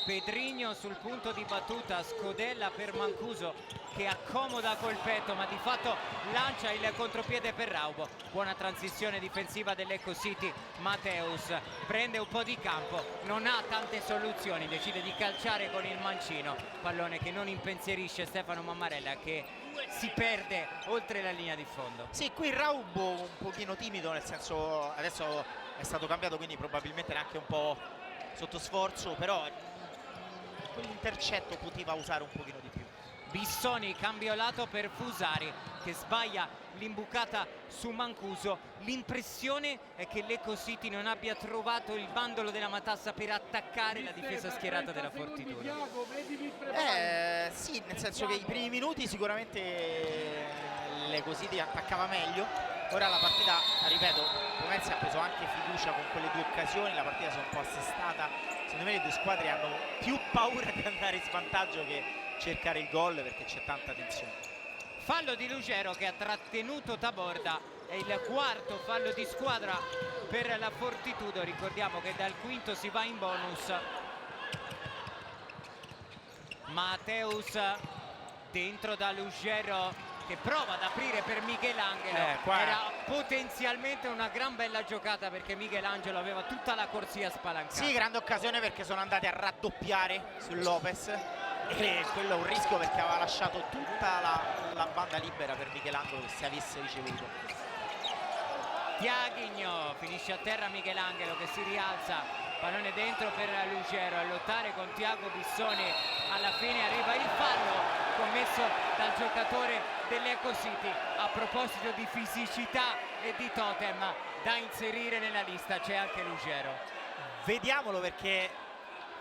Pedrigno sul punto di battuta, scodella per Mancuso che accomoda col petto ma di fatto lancia il contropiede per Raubo. Buona transizione difensiva dell'Eco City, Mateus prende un po' di campo, non ha tante soluzioni, decide di calciare con il mancino, pallone che non impensierisce Stefano Mammarella che si perde oltre la linea di fondo. Sì, qui Raubo un pochino timido, nel senso adesso è stato cambiato quindi probabilmente neanche un po' sotto sforzo, però quell'intercetto poteva usare un pochino di più. Bissoni, cambio lato per Fusari che sbaglia l'imbucata su Mancuso. L'impressione è che l'Eco City non abbia trovato il bandolo della matassa per attaccare la difesa schierata della Fortitudo. Sì, nel senso che i primi minuti sicuramente l'Eco City attaccava meglio. Ora la partita, ripeto, Pomezia ha preso anche fiducia con quelle 2 occasioni, la partita si è un po' assestata. Secondo me le 2 squadre hanno più paura di andare in svantaggio che cercare il gol perché c'è tanta tensione. Fallo di Lugero che ha trattenuto Taborda, è il 4º fallo di squadra per la Fortitudo. Ricordiamo che dal quinto si va in bonus. Mateus dentro da Lugero che prova ad aprire per Michelangelo. Era potenzialmente una gran bella giocata perché Michelangelo aveva tutta la corsia spalancata. Sì, grande occasione perché sono andati a raddoppiare su Lopez e quello è un rischio perché aveva lasciato tutta la banda libera per Michelangelo che se avesse ricevuto. Tiaghigno finisce a terra, Michelangelo che si rialza, pallone dentro per Lugero a lottare con Tiago Bissoni. Alla fine arriva il fallo commesso dal giocatore dell'Eco City. A proposito di fisicità e di totem da inserire nella lista c'è anche Lugero. Vediamolo perché è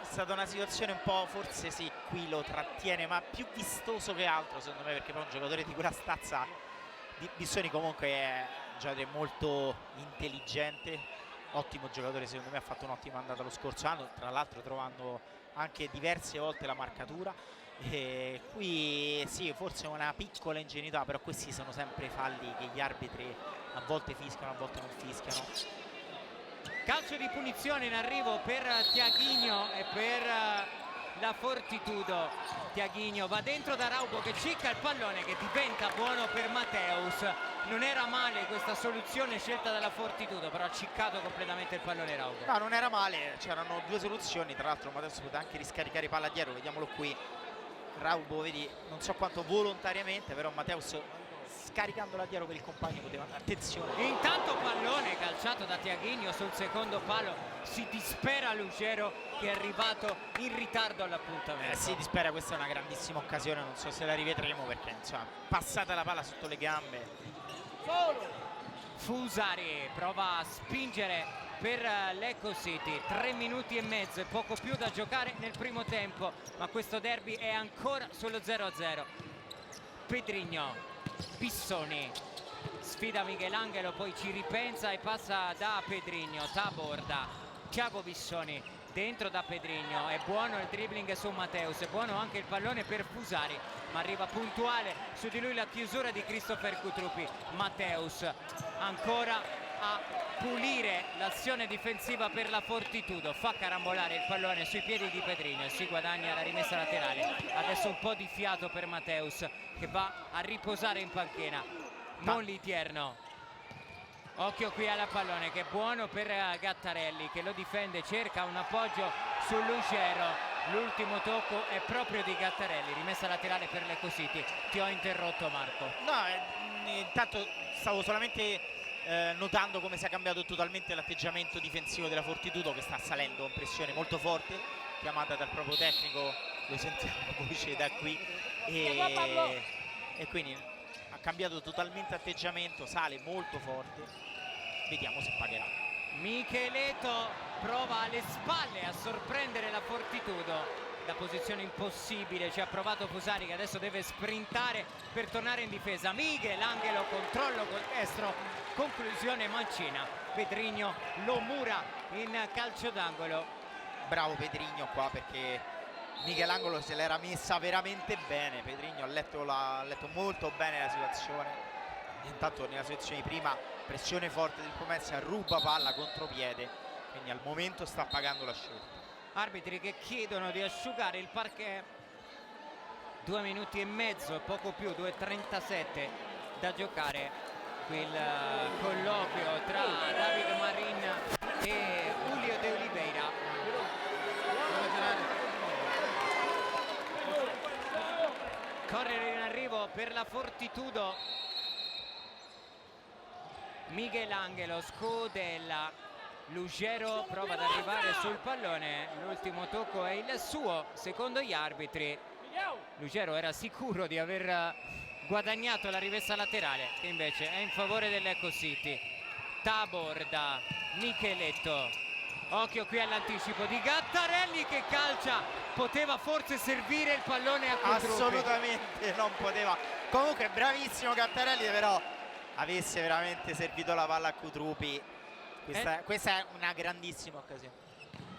stata una situazione un po', forse sì, qui lo trattiene, ma più vistoso che altro secondo me, perché poi un giocatore di quella stazza di Bissoni comunque è un giocatore molto intelligente, ottimo giocatore, secondo me ha fatto un'ottima andata lo scorso anno, tra l'altro trovando anche diverse volte la marcatura. E qui sì, forse una piccola ingenuità, però questi sono sempre falli che gli arbitri a volte fischiano, a volte non fischiano. Calcio di punizione in arrivo per Tiaghigno e per la Fortitudo. Tiaghigno va dentro da Raubo che cicca il pallone che diventa buono per Mateus. Non era male questa soluzione scelta dalla Fortitudo, però ha ciccato completamente il pallone Raubo. No, non era male, c'erano 2 soluzioni, tra l'altro Mateus poteva anche riscaricare palla dietro, vediamolo qui. Raubo, vedi, non so quanto volontariamente, però Mateus scaricandola dietro per il compagno poteva, attenzione. Intanto pallone calciato da Tiaghinho sul secondo palo, si dispera Lugero che è arrivato in ritardo all'appuntamento. Si dispera, questa è una grandissima occasione, non so se la rivedremo perché insomma passata la palla sotto le gambe. Fusari prova a spingere per l'Eco City, 3 minuti e mezzo e poco più da giocare nel primo tempo, ma questo derby è ancora sullo 0-0. Pedrigno, Bissoni, sfida Michelangelo, poi ci ripensa e passa da Pedrigno, Taborda, Thiago Bissoni, dentro da Pedrigno, è buono il dribbling su Matteus, è buono anche il pallone per Fusari, ma arriva puntuale su di lui la chiusura di Christopher Cutrupi. Matteus ancora a pulire l'azione difensiva per la Fortitudo, fa carambolare il pallone sui piedi di Pedrigno e si guadagna la rimessa laterale. Adesso un po' di fiato per Matteus che va a riposare in panchina. Monlitierno, occhio qui alla pallone che è buono per Gattarelli che lo difende, cerca un appoggio su Lugero, l'ultimo tocco è proprio di Gattarelli, rimessa laterale per l'Eco City. Ti ho interrotto, Marco. No, intanto stavo solamente notando come si è cambiato totalmente l'atteggiamento difensivo della Fortitudo, che sta salendo con pressione molto forte, chiamata dal proprio tecnico, lo sentiamo voce da qui, e quindi ha cambiato totalmente atteggiamento, sale molto forte, vediamo se pagherà. Micheleto prova alle spalle a sorprendere la Fortitudo da posizione impossibile, ci ha provato Fusari che adesso deve sprintare per tornare in difesa. Michelangelo, controllo col destro, conclusione mancina. Pedrigno lo mura in calcio d'angolo. Bravo Pedrigno qua perché Michelangelo se l'era messa veramente bene. Pedrigno ha letto molto bene la situazione. Intanto nella situazione di prima pressione forte del Pomezia, ruba palla contropiede, quindi al momento sta pagando la scelta. Arbitri che chiedono di asciugare il parquet, 2 minuti e mezzo e poco più, 2:37 da giocare. Qui il colloquio tra David Marin e Julio De Oliveira. Correre in arrivo per la Fortitudo, Michelangelo, Scudella, Lugero prova ad arrivare sul pallone, l'ultimo tocco è il suo, secondo gli arbitri. Lugero era sicuro di aver guadagnato la rimessa laterale, che invece è in favore dell'Eco City. Taborda, Micheletto, occhio qui all'anticipo di Gattarelli che calcia, poteva forse servire il pallone a Cutrupi. Assolutamente non poteva, comunque bravissimo Gattarelli, però avesse veramente servito la palla a Cutrupi. Questa è una grandissima occasione.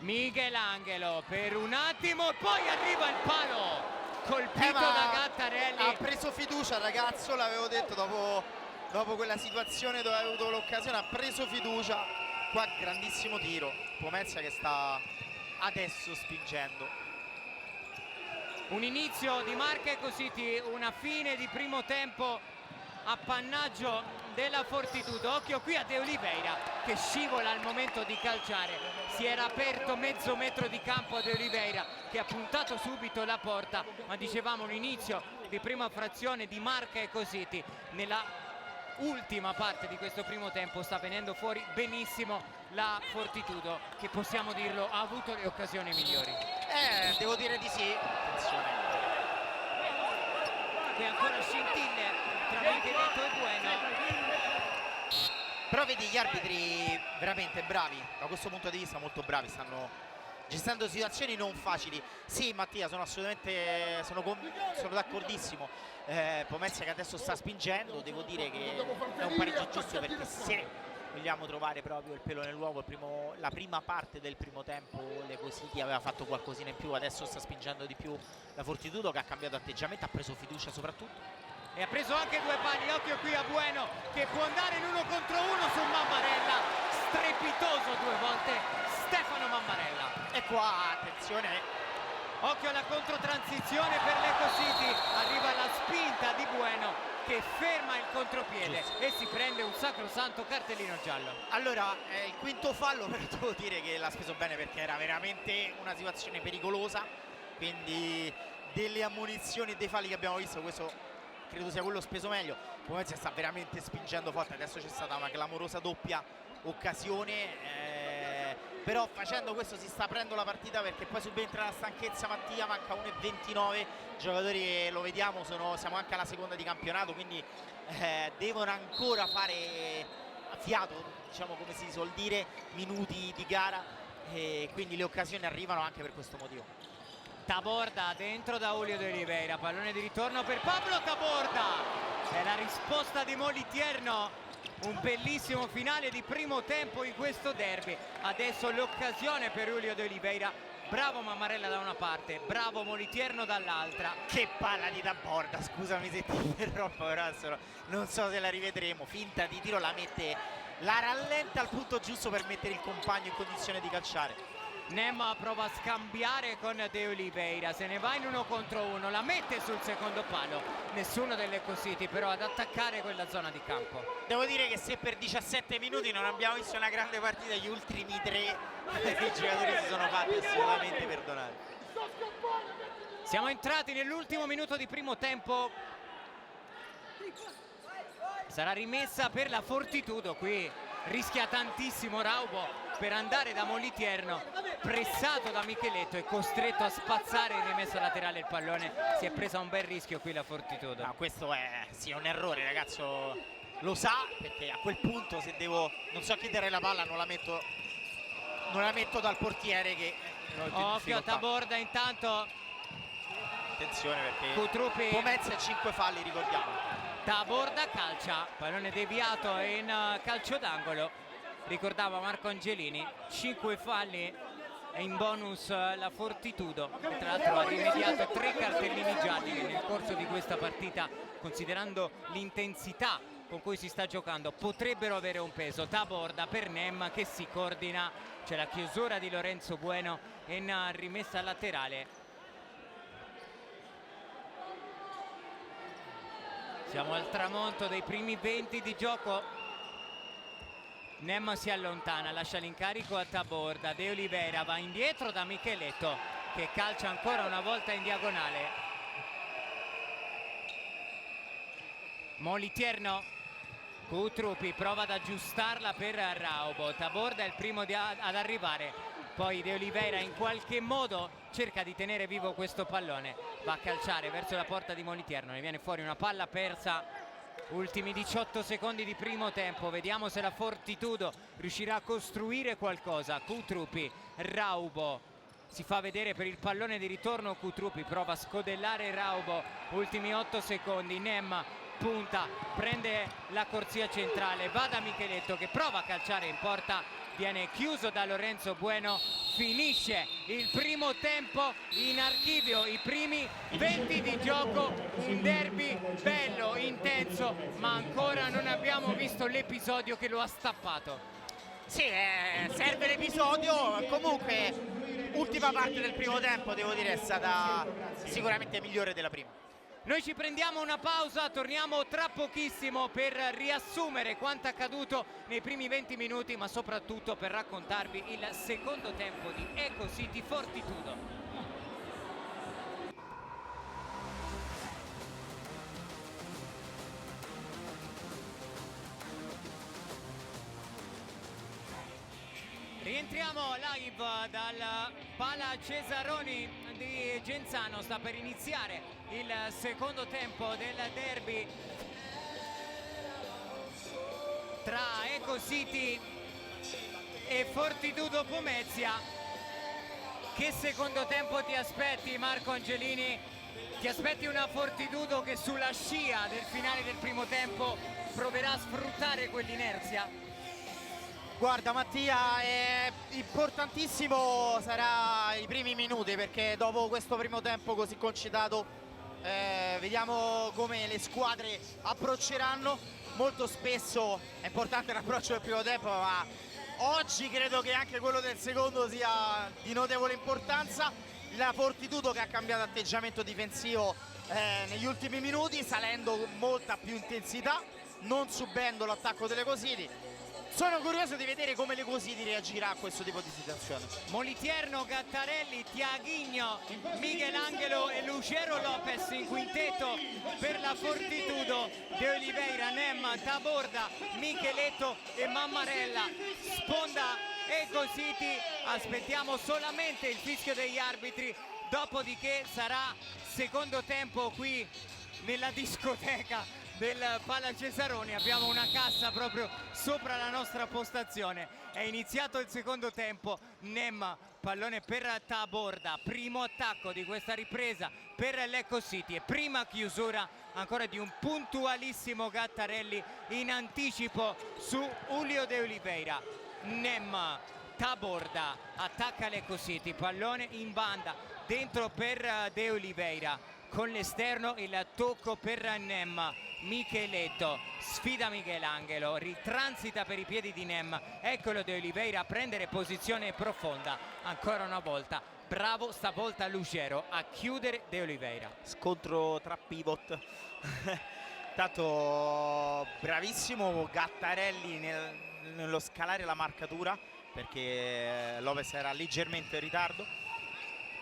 Michelangelo per un attimo e poi arriva il palo colpito da Gattarelli. Ha preso fiducia il ragazzo, l'avevo detto dopo quella situazione dove ha avuto l'occasione, ha preso fiducia. Qua grandissimo tiro, Pomezia che sta adesso spingendo. Un inizio di Marca Eco City, una fine di primo tempo appannaggio della Fortitudo. Occhio qui a De Oliveira che scivola al momento di calciare, si era aperto mezzo metro di campo a De Oliveira che ha puntato subito la porta, ma dicevamo un inizio di prima frazione di Marca Eco City. Nella ultima parte di questo primo tempo sta venendo fuori benissimo la Fortitudo che, possiamo dirlo, ha avuto le occasioni migliori. Devo dire di sì. Attenzione, qui ancora scintille tra Micheletto e Bueno. però vedi gli arbitri veramente bravi, da questo punto di vista molto bravi, stanno gestendo situazioni non facili. Sì Mattia, sono d'accordissimo. Pomezia che adesso sta spingendo, devo dire che è un pareggio giusto, perché se vogliamo trovare proprio il pelo nell'uovo, la prima parte del primo tempo l'Eco City aveva fatto qualcosina in più, adesso sta spingendo di più la Fortitudo che ha cambiato atteggiamento, ha preso fiducia soprattutto. E ha preso anche 2 pali, occhio qui a Bueno che può andare in 1 contro 1 su Mammarella, strepitoso 2 volte Stefano Mammarella. E qua attenzione, occhio alla controtransizione per l'Eco City, arriva la spinta di Bueno che ferma il contropiede e si prende un sacrosanto cartellino giallo. Allora il quinto fallo, però devo dire che l'ha speso bene perché era veramente una situazione pericolosa, quindi delle ammonizioni e dei falli che abbiamo visto, questo credo sia quello speso meglio. Pomezia sta veramente spingendo forte, adesso c'è stata una clamorosa doppia occasione, però facendo questo si sta aprendo la partita, perché poi subentra la stanchezza. Mattia, manca 1:29, i giocatori lo vediamo, siamo anche alla seconda di campionato, quindi devono ancora fare fiato, diciamo, come si suol dire, minuti di gara, e quindi le occasioni arrivano anche per questo motivo. Taborda dentro da Julio de Oliveira, pallone di ritorno per Pablo Taborda, è la risposta di Moliterno. Un bellissimo finale di primo tempo in questo derby. Adesso l'occasione per Julio de Oliveira. Bravo Mammarella da una parte, bravo Moliterno dall'altra. Che palla di Taborda, scusami se ti interrompo, però adesso non so se la rivedremo. Finta di tiro, la rallenta al punto giusto per mettere il compagno in condizione di calciare. Nem prova a scambiare con De Oliveira, se ne va in 1 contro 1, la mette sul secondo palo. Nessuno delle Cositi però ad attaccare quella zona di campo. Devo dire che se per 17 minuti non abbiamo visto una grande partita, gli ultimi 3 i giocatori si sono fatti assolutamente perdonare. Siamo entrati nell'ultimo minuto di primo tempo. Sarà rimessa per la Fortitudo, qui rischia tantissimo Raubo per andare da Moliterno, pressato da Micheletto e costretto a spazzare in rimessa laterale il pallone. Si è presa un bel rischio qui la Fortitudo. No, questo è sì, un errore, il ragazzo lo sa, perché a quel punto se devo non so chi dare la palla non la metto dal portiere, che occhio a Taborda intanto. Attenzione, perché Cutrupi. Pomezia 5 falli, ricordiamo. Taborda calcia, pallone deviato in calcio d'angolo. Ricordava Marco Angelini, 5 falli e in bonus la Fortitudo, che tra l'altro ha rimediato 3 cartellini gialli che nel corso di questa partita, considerando l'intensità con cui si sta giocando, potrebbero avere un peso. Taborda per Nem che si coordina, c'è la chiusura di Lorenzo Bueno in rimessa laterale. Siamo al tramonto dei primi 20 di gioco. Nem si allontana, lascia l'incarico a Taborda. De Oliveira va indietro da Micheletto, che calcia ancora una volta in diagonale. Moliterno, Cutrupi prova ad aggiustarla per Raubo. Taborda è il primo ad arrivare, poi De Oliveira in qualche modo cerca di tenere vivo questo pallone, va a calciare verso la porta di Moliterno, ne viene fuori una palla persa. Ultimi 18 secondi di primo tempo, vediamo se la Fortitudo riuscirà a costruire qualcosa. Cutrupi, Raubo si fa vedere per il pallone di ritorno. Cutrupi prova a scodellare Raubo, ultimi 8 secondi. Nem punta, prende la corsia centrale, va da Micheletto che prova a calciare in porta, viene chiuso da Lorenzo Bueno. Finisce il primo tempo in archivio, i primi 20 di gioco, un derby bello, intenso, ma ancora non abbiamo visto l'episodio che lo ha stappato. Sì, serve l'episodio. Comunque ultima parte del primo tempo, devo dire, è stata sicuramente migliore della prima. Noi ci prendiamo una pausa, torniamo tra pochissimo per riassumere quanto accaduto nei primi 20 minuti, ma soprattutto per raccontarvi il secondo tempo di Ecocity Fortitudo. Rientriamo live dal Pala Cesaroni di Genzano, sta per iniziare il secondo tempo del derby tra Ecocity e Fortitudo Pomezia. Che secondo tempo ti aspetti, Marco Angelini? Ti aspetti una Fortitudo che sulla scia del finale del primo tempo proverà a sfruttare quell'inerzia? Guarda Mattia, importantissimo sarà i primi minuti, perché dopo questo primo tempo così concitato vediamo come le squadre approcceranno. Molto spesso è importante l'approccio del primo tempo, ma oggi credo che anche quello del secondo sia di notevole importanza. La Fortitudo che ha cambiato atteggiamento difensivo negli ultimi minuti, salendo con molta più intensità, non subendo l'attacco delle Cositi. sono curioso di vedere come le Cositi reagirà a questo tipo di situazione. Molitierno, Gattarelli, Tiaguinho, Michelangelo e Lucero Lopez in quintetto per la Fortitudo, De Oliveira, Nem, Taborda, Micheletto e Mammarella. Sponda e Cositi, aspettiamo solamente il fischio degli arbitri, dopodiché sarà secondo tempo qui nella discoteca del Pala Cesaroni. Abbiamo una cassa proprio sopra la nostra postazione. È iniziato il secondo tempo. Nem, pallone per Taborda, primo attacco di questa ripresa per l'Eco City e prima chiusura ancora di un puntualissimo Gattarelli in anticipo su Julio De Oliveira. Nem, Taborda attacca l'Eco City, pallone in banda dentro per De Oliveira, con l'esterno il tocco per Nem. Micheletto sfida Michelangelo, ritransita per i piedi di Nem, eccolo De Oliveira a prendere posizione profonda ancora una volta. Bravo stavolta Lucero a chiudere De Oliveira. Scontro tra pivot. Tanto bravissimo Gattarelli nello scalare la marcatura, perché Lopez era leggermente in ritardo.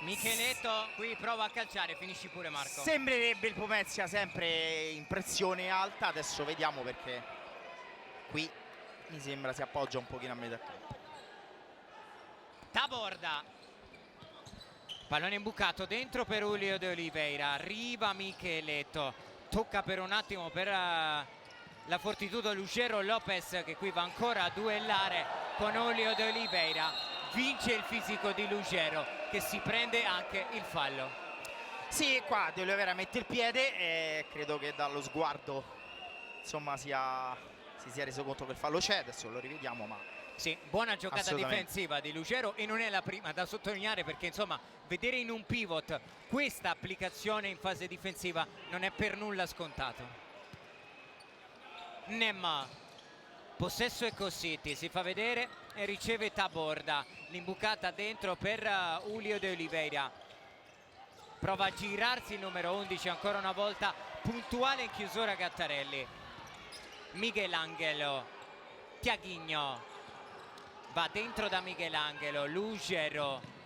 Micheletto qui prova a calciare, finisci pure Marco. Sembrerebbe il Pomezia sempre in pressione alta, adesso vediamo, perché qui mi sembra si appoggia un pochino a metà campo. Taborda, pallone imbucato dentro per Julio De Oliveira, arriva Micheletto, tocca per un attimo per la Fortitudo Lucero Lopez, che qui va ancora a duellare con Julio De Oliveira. Vince il fisico di Lucero, che si prende anche il fallo. Sì, qua De Oliveira mette il piede e credo che dallo sguardo insomma si sia reso conto che il fallo c'è, adesso lo rivediamo, ma sì, buona giocata difensiva di Lucero, e non è la prima da sottolineare, perché insomma vedere in un pivot questa applicazione in fase difensiva non è per nulla scontato. Nem, possesso Eco City, si fa vedere e riceve Taborda, l'imbucata dentro per Julio De Oliveira, prova a girarsi il numero 11 ancora una volta, puntuale in chiusura Gattarelli. Michelangelo, Tiaguinho, va dentro da Michelangelo, Lucero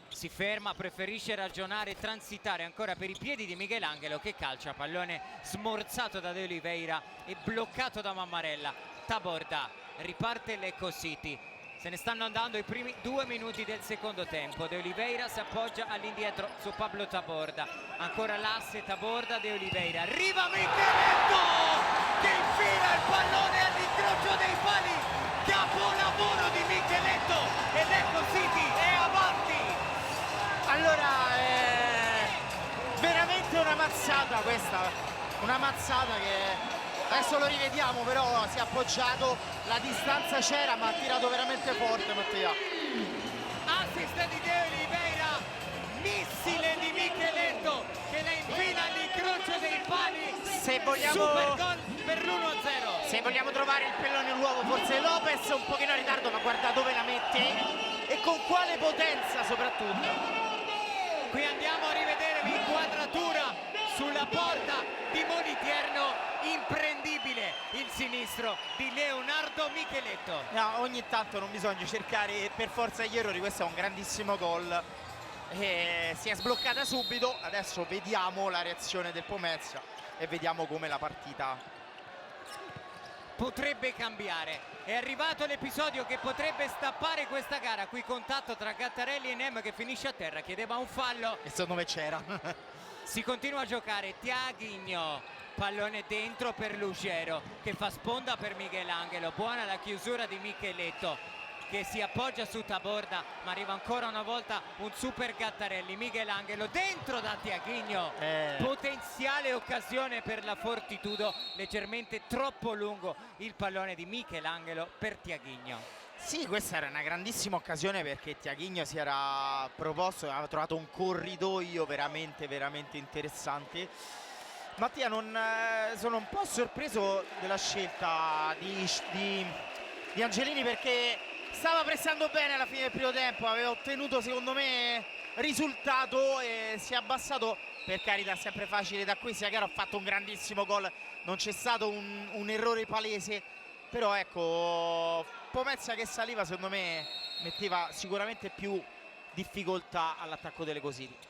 si ferma, preferisce ragionare, transitare ancora per i piedi di Michelangelo, che calcia, pallone smorzato da De Oliveira e bloccato da Mammarella. Taborda, riparte l'Eco City, se ne stanno andando i primi 2 minuti del secondo tempo. De Oliveira si appoggia all'indietro su Pablo Taborda, ancora l'asse Taborda, De Oliveira, arriva Micheletto che infila il pallone all'incrocio dei pali, capolavoro di Micheletto e l'Eco City è avanti. allora veramente una mazzata questa, una mazzata che adesso lo rivediamo, però si è appoggiato, la distanza c'era, ma ha tirato veramente forte Mattia. Assist di De Oliveira, missile di Micheletto che la infila all'incrocio dei pali. Se vogliamo, super gol per l'1-0. se vogliamo trovare il pello nell'uovo, forse Lopez un pochino in ritardo, ma guarda dove la mette e con quale potenza soprattutto. Qui andiamo a rivedere l'inquadratura sulla porta di Molitierno, imprendibile il sinistro di Leonardo Micheletto. No, ogni tanto non bisogna cercare per forza gli errori, questo è un grandissimo gol. Si è sbloccata subito, adesso vediamo la reazione del Pomezia e vediamo come la partita potrebbe cambiare. È arrivato l'episodio che potrebbe stappare questa gara. Qui contatto tra Gattarelli e Nem che finisce a terra, chiedeva un fallo e secondo me c'era. Si continua a giocare. Tiaguinho, pallone dentro per Lucero che fa sponda per Michelangelo. Buona la chiusura di Micheletto che si appoggia su Taborda, ma arriva ancora una volta un super Gattarelli. Michelangelo dentro da Tiaguinho, potenziale occasione per la Fortitudo, leggermente troppo lungo il pallone di Michelangelo per Tiaguinho. Sì, questa era una grandissima occasione perché Tiaguinho si era proposto, aveva trovato un corridoio veramente interessante. Mattia, sono un po' sorpreso della scelta di Angelini, perché stava pressando bene alla fine del primo tempo, aveva ottenuto secondo me risultato e si è abbassato. Per carità, sempre facile da qui, Siagaro ha fatto un grandissimo gol, non c'è stato un errore palese, però ecco, Pomezia che saliva secondo me metteva sicuramente più difficoltà all'attacco delle Cositi.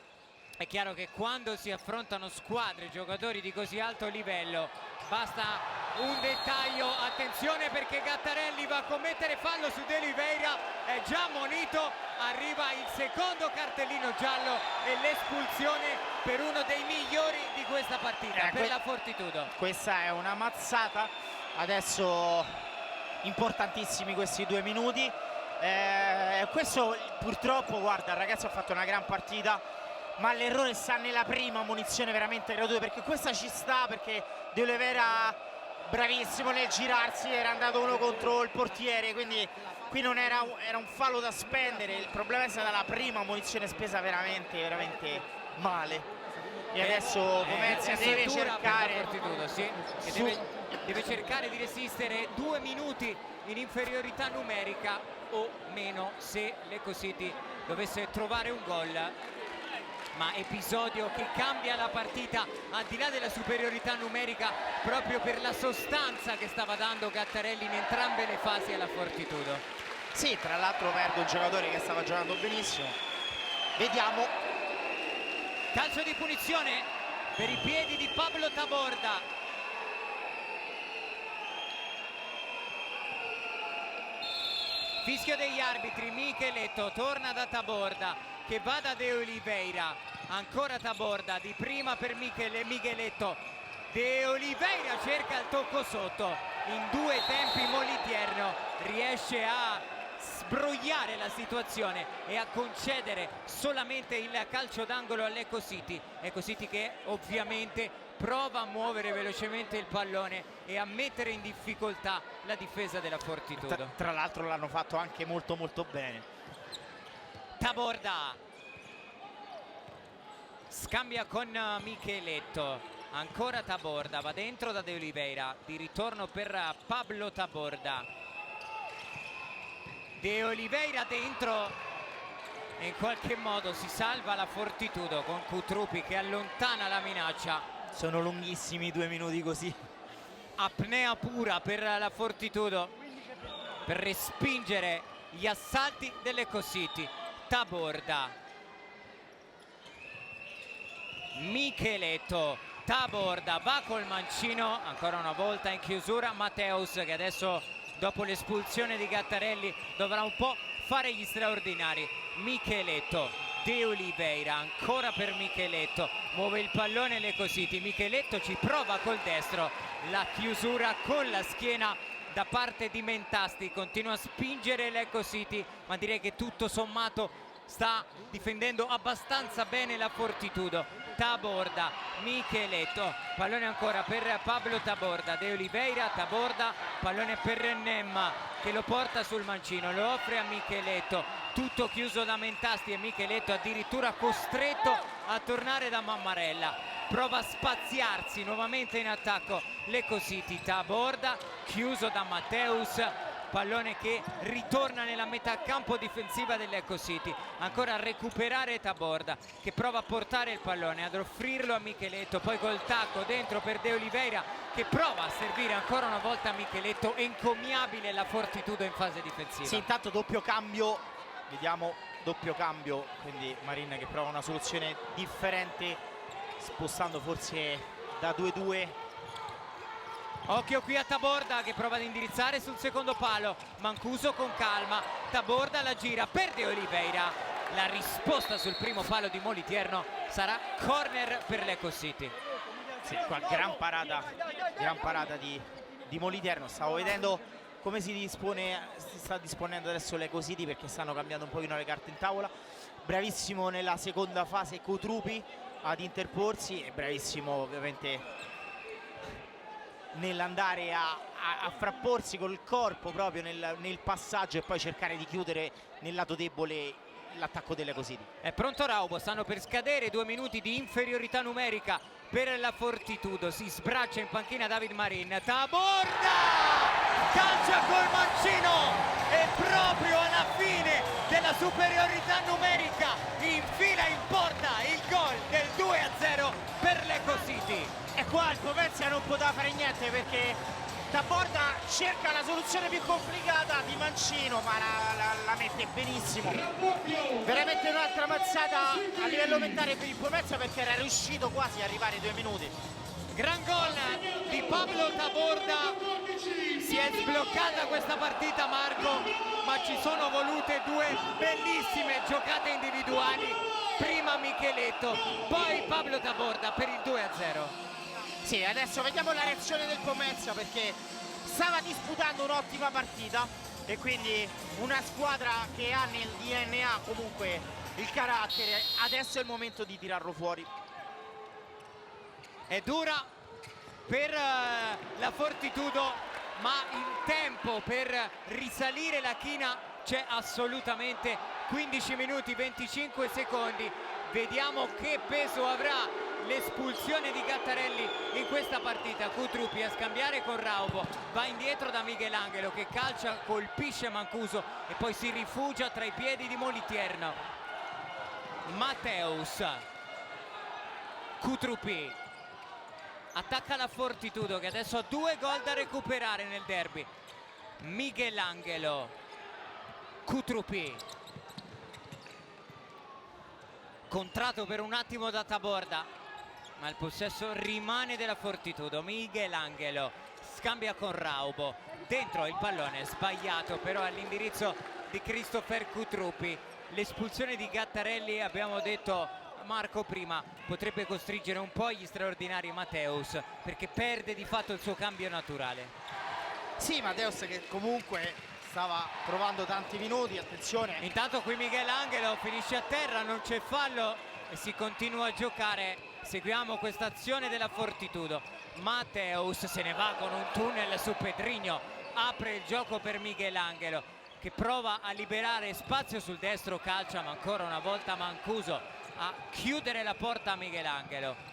È chiaro che quando si affrontano squadre, giocatori di così alto livello, basta un dettaglio. Attenzione perché Gattarelli va a commettere fallo su De Oliveira, è già ammonito, arriva il secondo cartellino giallo e l'espulsione per uno dei migliori di questa partita, per la Fortitudo. Questa è una mazzata, adesso importantissimi questi 2 minuti. Questo purtroppo, guarda, il ragazzo ha fatto una gran partita, ma l'errore sta nella prima munizione veramente gratuita, perché questa ci sta, perché De Oliveira bravissimo nel girarsi, era andato uno contro il portiere, quindi qui non era un fallo da spendere. Il problema è stata la prima munizione spesa veramente male, e adesso Pomezia deve cercare deve cercare di resistere 2 minuti in inferiorità numerica o meno se Lecco City dovesse trovare un gol. Ma episodio che cambia la partita al di là della superiorità numerica, proprio per la sostanza che stava dando Gattarelli in entrambe le fasi alla Fortitudo. Sì, tra l'altro perde un giocatore che stava giocando benissimo. Vediamo. Calcio di punizione per i piedi di Pablo Taborda. Fischio degli arbitri. Micheletto torna da Taborda che va da De Oliveira, ancora Taborda, di prima per Micheletto. De Oliveira cerca il tocco sotto, in 2 tempi Moliterno riesce a sbrogliare la situazione e a concedere solamente il calcio d'angolo all'Ecco City. Ecco City che ovviamente prova a muovere velocemente il pallone e a mettere in difficoltà la difesa della Fortitudo. Tra l'altro l'hanno fatto anche molto bene. Taborda scambia con Micheletto, ancora Taborda, va dentro da De Oliveira, di ritorno per Pablo Taborda. De Oliveira dentro e in qualche modo si salva la Fortitudo con Cutrupi che allontana la minaccia. Sono lunghissimi 2 minuti così. Apnea pura per la Fortitudo per respingere gli assalti dell'Ecco City. Taborda, Micheletto, Taborda va col mancino, ancora una volta in chiusura Matteus che adesso dopo l'espulsione di Gattarelli dovrà un po' fare gli straordinari. Micheletto, De Oliveira, ancora per Micheletto, muove il pallone Lecco City, Micheletto ci prova col destro, la chiusura con la schiena da parte di Mentasti, continua a spingere Lecco City, ma direi che tutto sommato sta difendendo abbastanza bene la Fortitudo. Taborda, Micheletto, pallone ancora per Pablo Taborda, De Oliveira, Taborda, pallone per Nemma che lo porta sul mancino, lo offre a Micheletto, tutto chiuso da Mentasti e Micheletto addirittura costretto a tornare da Mammarella. Prova a spaziarsi nuovamente in attacco Lecco City. Taborda chiuso da Matteus, pallone che ritorna nella metà campo difensiva dell'Ecco City, ancora a recuperare Taborda che prova a portare il pallone, ad offrirlo a Micheletto, poi col tacco dentro per De Oliveira che prova a servire ancora una volta a Micheletto. Encomiabile la Fortitudo in fase difensiva. Sì, intanto doppio cambio, vediamo doppio cambio, quindi Marin che prova una soluzione differente spostando forse da 2-2. Occhio qui a Taborda che prova ad indirizzare sul secondo palo, Mancuso con calma, Taborda la gira per De Oliveira, la risposta sul primo palo di Moliterno sarà corner per l'Ecco City. Sì, qua gran parata di Moliterno. Stavo vedendo come si sta disponendo adesso l'Ecco City, perché stanno cambiando un pochino le carte in tavola. Bravissimo nella seconda fase Cutrupi ad interporsi e bravissimo ovviamente nell'andare a frapporsi col corpo proprio nel passaggio e poi cercare di chiudere nel lato debole l'attacco dell'Ecco City. È pronto Raubo, stanno per scadere 2 minuti di inferiorità numerica per la Fortitudo. Si sbraccia in panchina David Marin. Taborda calcia col mancino e proprio alla fine della superiorità numerica infila in porta il gol del 2-0 per l'Ecco City. E qua il Pomezia non poteva fare niente, perché Taborda cerca la soluzione più complicata di Mancino, ma la mette benissimo. Veramente un'altra mazzata a livello mentale per il Pomezia, perché era riuscito quasi a arrivare ai 2 minuti. Gran gol di Pablo Taborda. Si è sbloccata questa partita, Marco, ma ci sono volute 2 bellissime giocate individuali. Prima Micheletto, poi Pablo Taborda per il 2-0. Sì, adesso vediamo la reazione del Pomezia, perché stava disputando un'ottima partita e quindi una squadra che ha nel DNA comunque il carattere. Adesso è il momento di tirarlo fuori. È dura per la Fortitudo, ma il tempo per risalire la china c'è assolutamente. 15 minuti 25 secondi. Vediamo che peso avrà l'espulsione di Gattarelli in questa partita. Cutruppi a scambiare con Raubo, va indietro da Michelangelo che calcia, colpisce Mancuso e poi si rifugia tra i piedi di Molitierno. Matteus, Cutruppi attacca la Fortitudo che adesso ha 2 gol da recuperare nel derby. Michelangelo, Cutruppi, contratto per un attimo da Taborda, ma il possesso rimane della Fortitudo. Michelangelo scambia con Raubo, dentro il pallone sbagliato però all'indirizzo di Christopher Cutruppi. L'espulsione di Gattarelli, abbiamo detto Marco prima, potrebbe costringere un po' gli straordinari Matteus, perché perde di fatto il suo cambio naturale. Sì, Matteus che comunque stava trovando tanti minuti, attenzione. Intanto qui Michelangelo finisce a terra, non c'è fallo e si continua a giocare. Seguiamo questa azione della Fortitudo. Matteus se ne va con un tunnel su Pedrigno, apre il gioco per Michelangelo che prova a liberare spazio sul destro, calcia ma ancora una volta Mancuso a chiudere la porta a Michelangelo.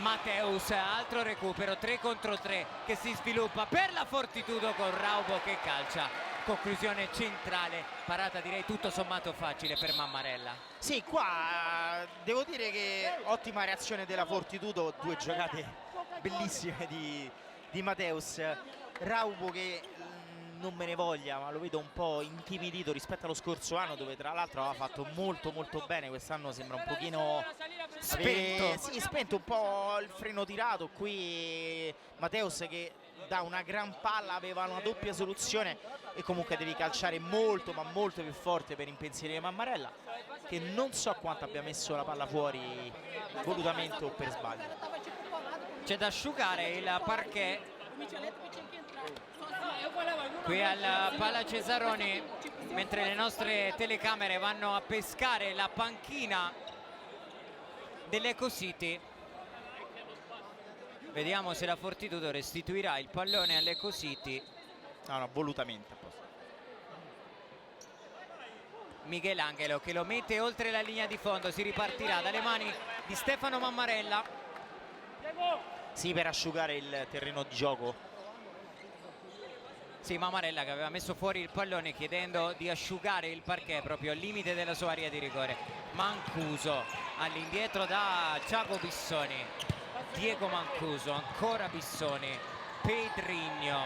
Matteus, altro recupero, 3 contro 3 che si sviluppa per la Fortitudo con Raubo che calcia. Conclusione centrale, parata direi tutto sommato facile per Mammarella. Sì, qua devo dire che ottima reazione della Fortitudo, 2 giocate bellissime di Matteus. Raubo che non me ne voglia, ma lo vedo un po' intimidito rispetto allo scorso anno, dove tra l'altro aveva fatto molto bene. Quest'anno sembra un pochino spento. Sì, spento, un po' il freno tirato. Qui Matteus che da una gran palla aveva una doppia soluzione e comunque devi calciare molto ma molto più forte per impensierire Mammarella, che non so quanto abbia messo la palla fuori volutamente o per sbaglio. C'è da asciugare il parquet qui al Pala Cesaroni, mentre le nostre telecamere vanno a pescare la panchina dell'Eco City. Vediamo se la Fortitudo restituirà il pallone all'Eco City. No, volutamente. Michelangelo che lo mette oltre la linea di fondo, si ripartirà dalle mani di Stefano Mammarella. Sì, per asciugare il terreno di gioco. Sì, Mammarella che aveva messo fuori il pallone chiedendo di asciugare il parquet proprio al limite della sua area di rigore. Mancuso all'indietro da Thiago Bissoni. Diego Mancuso, ancora Bissoni, Pedrigno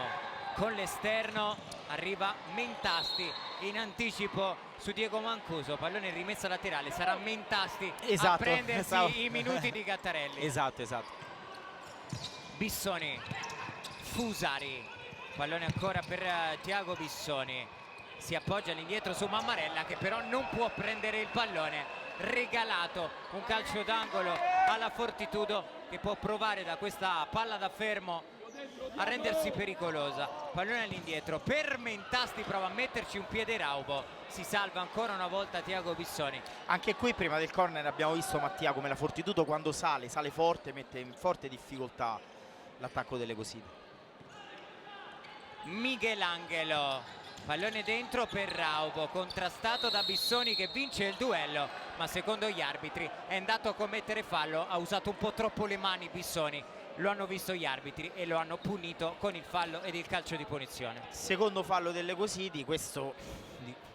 con l'esterno, arriva Mentasti in anticipo su Diego Mancuso, pallone rimesso laterale, sarà Mentasti a prendersi i minuti di Gattarelli. Esatto. Bissoni, Fusari, pallone ancora per Thiago Bissoni, si appoggia all'indietro su Mammarella che però non può prendere il pallone. Regalato un calcio d'angolo alla Fortitudo che può provare da questa palla da fermo a rendersi pericolosa. Pallone all'indietro per Mentasti, prova a metterci un piede Raubo, si salva ancora una volta Thiago Bissoni. Anche qui prima del corner abbiamo visto Mattia come la Fortitudo quando sale forte, mette in forte difficoltà l'attacco delle Cosite. Michelangelo, pallone dentro per Raubo, contrastato da Bissoni che vince il duello, ma secondo gli arbitri è andato a commettere fallo, ha usato un po' troppo le mani Bissoni, lo hanno visto gli arbitri e lo hanno punito con il fallo ed il calcio di punizione. Secondo fallo delle Cositi, questo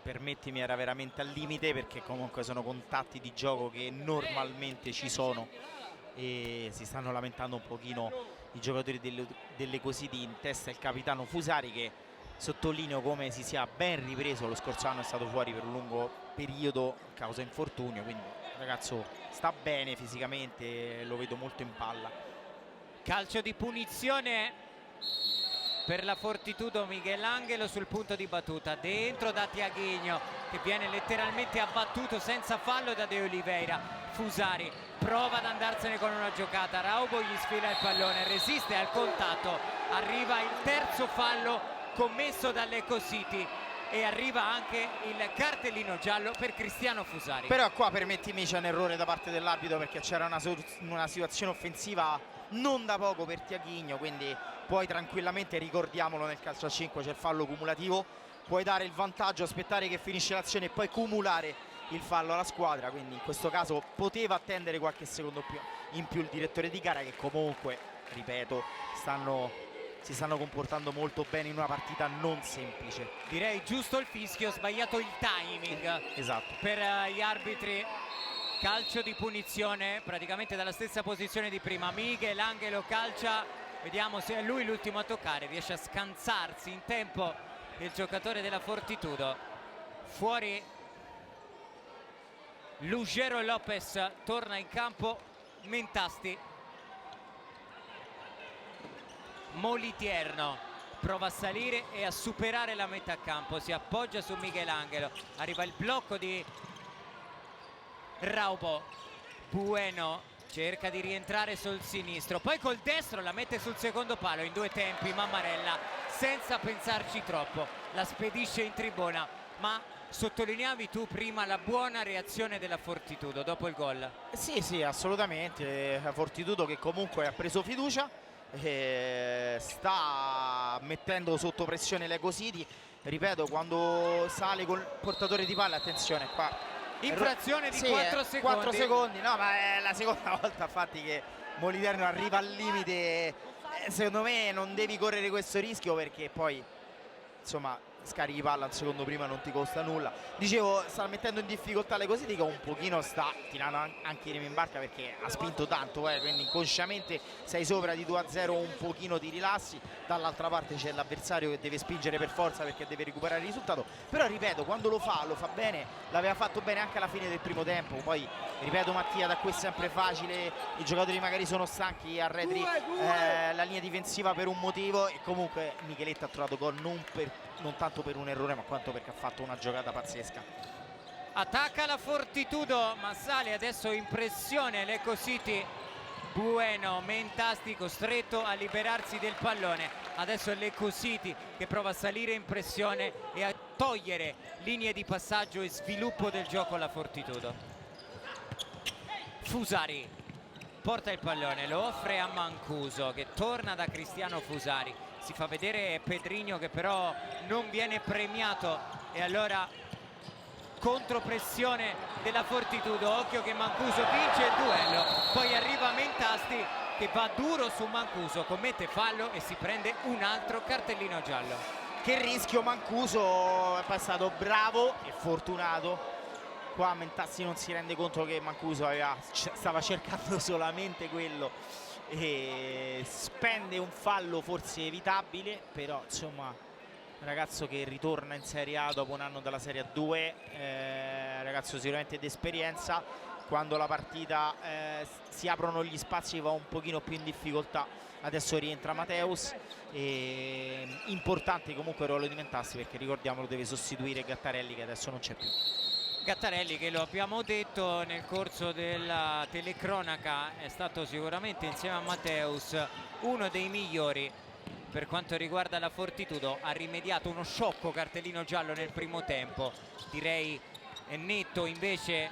permettimi era veramente al limite, perché comunque sono contatti di gioco che normalmente ci sono e si stanno lamentando un pochino i giocatori delle Cositi, in testa il capitano Fusari, che sottolineo come si sia ben ripreso. Lo scorso anno è stato fuori per un lungo periodo a causa infortunio, quindi il ragazzo sta bene fisicamente, lo vedo molto in palla. Calcio di punizione per la Fortitudo. Michelangelo sul punto di battuta, dentro da Tiaghigno, che viene letteralmente abbattuto senza fallo da De Oliveira. Fusari prova ad andarsene con una giocata, Raubo gli sfila il pallone, resiste al contatto, arriva il terzo fallo commesso dall'Eco City e arriva anche il cartellino giallo per Cristiano Fusari. Però qua, permettimi, c'è un errore da parte dell'arbitro, perché c'era una situazione offensiva non da poco per Tiaghigno, quindi puoi tranquillamente, ricordiamolo, nel calcio a 5 c'è il fallo cumulativo, puoi dare il vantaggio, aspettare che finisce l'azione e poi cumulare il fallo alla squadra, quindi in questo caso poteva attendere qualche secondo in più il direttore di gara, che comunque, ripeto, si stanno comportando molto bene in una partita non semplice. Direi giusto il fischio, sbagliato il timing. Esatto. Per gli arbitri. Calcio di punizione praticamente dalla stessa posizione di prima. Michelangelo calcia, vediamo se è lui l'ultimo a toccare, riesce a scansarsi in tempo il giocatore della Fortitudo. Fuori Lugero Lopez, torna in campo Mentasti. Molitierno prova a salire e a superare la metà campo, si appoggia su Michelangelo, arriva il blocco di Raubo. Bueno cerca di rientrare sul sinistro, poi col destro la mette sul secondo palo in due tempi. Mammarella, senza pensarci troppo, la spedisce in tribuna. Ma sottolineavi tu prima la buona reazione della Fortitudo dopo il gol. Sì, assolutamente. La Fortitudo che comunque ha preso fiducia, sta mettendo sotto pressione l'Eco City. Ripeto, quando sale col portatore di palla, attenzione qua, infrazione di 4 secondi. 4 secondi, no, ma è la seconda volta infatti che Moliterno arriva al limite. Secondo me non devi correre questo rischio, perché poi insomma scarichi palla un secondo prima, non ti costa nulla. Dicevo, sta mettendo in difficoltà le cose, che un pochino sta tirando anche i remi in barca, perché ha spinto tanto, quindi inconsciamente sei sopra di 2-0, un pochino ti rilassi. Dall'altra parte c'è l'avversario che deve spingere per forza, perché deve recuperare il risultato. Però ripeto, quando lo fa bene, l'aveva fatto bene anche alla fine del primo tempo. Poi ripeto, Mattia, da qui è sempre facile, i giocatori magari sono stanchi, arretri la linea difensiva per un motivo, e comunque Micheletta ha trovato gol non tanto per un errore, ma quanto perché ha fatto una giocata pazzesca. Attacca la Fortitudo, ma sale adesso in pressione l'Eco City. Bueno, Mentasti costretto a liberarsi del pallone. Adesso è l'Eco City che prova a salire in pressione e a togliere linee di passaggio e sviluppo del gioco alla Fortitudo. Fusari porta il pallone, lo offre a Mancuso, che torna da Cristiano Fusari. Si fa vedere Pedrigno, che però non viene premiato, e allora contropressione della Fortitudo. Occhio che Mancuso vince il duello, poi arriva Mentasti che va duro su Mancuso, commette fallo e si prende un altro cartellino giallo. Che rischio Mancuso, è passato bravo e fortunato. Qua Mentasti non si rende conto che Mancuso stava cercando solamente quello e spende un fallo forse evitabile, però insomma ragazzo che ritorna in Serie A dopo un anno dalla Serie A2, ragazzo sicuramente di esperienza. Quando la partita si aprono gli spazi va un pochino più in difficoltà. Adesso rientra Mateus, e importante comunque il ruolo di Mentasti, perché ricordiamolo deve sostituire Gattarelli, che adesso non c'è più. Gattarelli, che lo abbiamo detto nel corso della telecronaca, è stato sicuramente insieme a Mateus uno dei migliori per quanto riguarda la Fortitudo. Ha rimediato uno sciocco cartellino giallo nel primo tempo, direi netto invece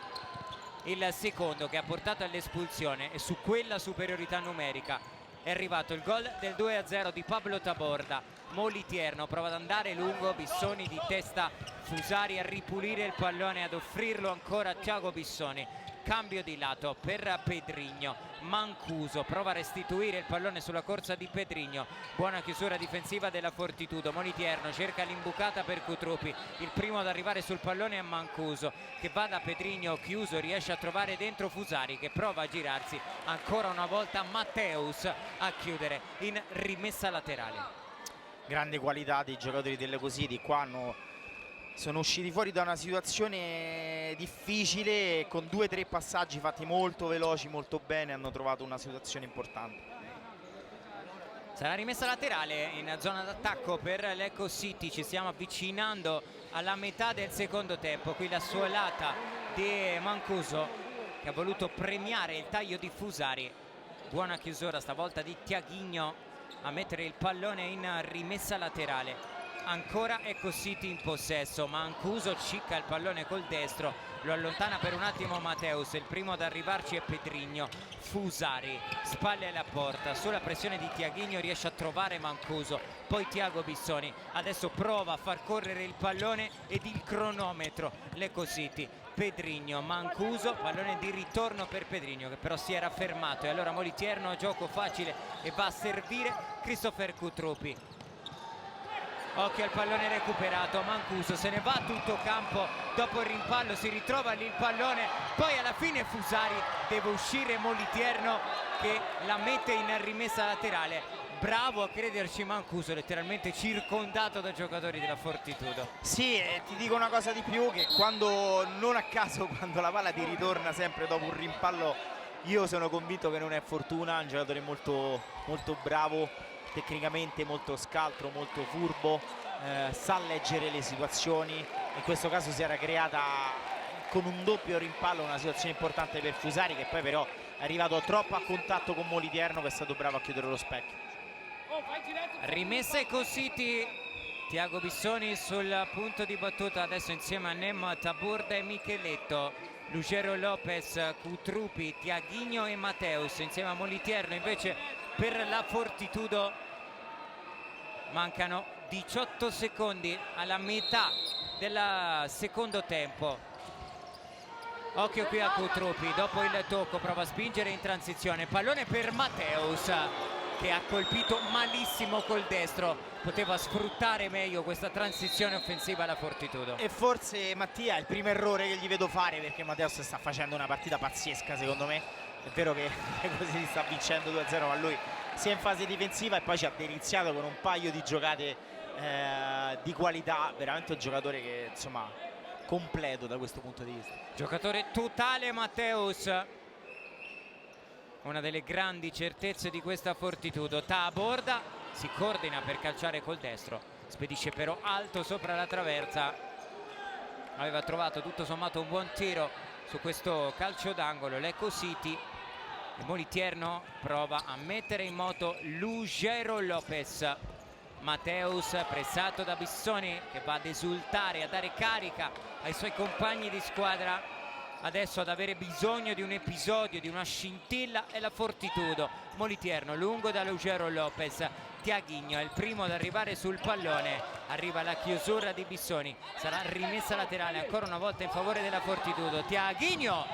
il secondo, che ha portato all'espulsione, e su quella superiorità numerica è arrivato il gol del 2-0 di Pablo Taborda. Molitierno prova ad andare lungo, Bissoni di testa, Fusari a ripulire il pallone, ad offrirlo ancora a Thiago Bissoni. cambio di lato per Pedrigno. Mancuso prova a restituire il pallone sulla corsa di Pedrigno, buona chiusura difensiva della Fortitudo. Moliterno cerca l'imbucata per Cutrupi, il primo ad arrivare sul pallone è Mancuso, che va da Pedrigno chiuso, riesce a trovare dentro Fusari, che prova a girarsi ancora una volta. Matteus a chiudere in rimessa laterale. Grande qualità dei giocatori dell'Ecositi, qua sono usciti fuori da una situazione difficile, con 2-3 passaggi fatti molto veloci, molto bene, hanno trovato una situazione importante. Sarà rimessa laterale in zona d'attacco per l'Ecositi, ci stiamo avvicinando alla metà del secondo tempo. Qui la suolata di Mancuso, che ha voluto premiare il taglio di Fusari. Buona chiusura stavolta di Tiaghigno a mettere il pallone in rimessa laterale. Ancora Ecositi in possesso, Mancuso cicca il pallone col destro, lo allontana per un attimo Matteus, il primo ad arrivarci è Pedrigno. Fusari, spalle alla porta, sulla pressione di Tiaghigno riesce a trovare Mancuso, poi Tiago Bissoni adesso prova a far correre il pallone ed il cronometro l'Ecositi. Pedrigno, Mancuso, pallone di ritorno per Pedrigno, che però si era fermato, e allora Moliterno, gioco facile, e va a servire Christopher Cutrupi. Occhio al pallone recuperato, Mancuso se ne va a tutto campo, dopo il rimpallo si ritrova lì il pallone, poi alla fine Fusari, deve uscire Moliterno che la mette in rimessa laterale. Bravo a crederci Mancuso, letteralmente circondato da giocatori della Fortitudo. Sì, ti dico una cosa di più, che quando, non a caso, quando la palla ti ritorna sempre dopo un rimpallo, io sono convinto che non è fortuna, è un giocatore molto, molto bravo, tecnicamente molto scaltro, molto furbo, sa leggere le situazioni. In questo caso si era creata con un doppio rimpallo una situazione importante per Fusari, che poi però è arrivato troppo a contatto con Moliterno, che è stato bravo a chiudere lo specchio. Rimessa Ecositi, Tiago Bissoni sul punto di battuta adesso insieme a Nem Taburda e Micheletto. Lugero Lopez, Cutrupi, Tiaghigno e Matteus insieme a Moliterno. Invece per la Fortitudo mancano 18 secondi alla metà del secondo tempo. Occhio qui a Cutrupi, dopo il tocco prova a spingere in transizione, pallone per Matteus che ha colpito malissimo col destro, poteva sfruttare meglio questa transizione offensiva alla Fortitudo. E forse Mattia è il primo errore che gli vedo fare, perché Matteus sta facendo una partita pazzesca secondo me. È vero che così sta vincendo 2-0, ma lui sia in fase difensiva e poi ci ha deliziato con un paio di giocate di qualità, veramente un giocatore che insomma completo da questo punto di vista. Giocatore totale Matteus, una delle grandi certezze di questa Fortitudo. Taborda si coordina per calciare col destro, spedisce però alto sopra la traversa, aveva trovato tutto sommato un buon tiro su questo calcio d'angolo l'Ecositi. E Moliterno prova a mettere in moto Lugero Lopez. Matteus pressato da Bissoni, che va ad esultare, a dare carica ai suoi compagni di squadra. Adesso ad avere bisogno di un episodio, di una scintilla è la Fortitudo. Moliterno lungo da Lugero Lopez. Tiaghigno è il primo ad arrivare sul pallone, arriva la chiusura di Bissoni, sarà rimessa laterale ancora una volta in favore della Fortitudo. Tiaghigno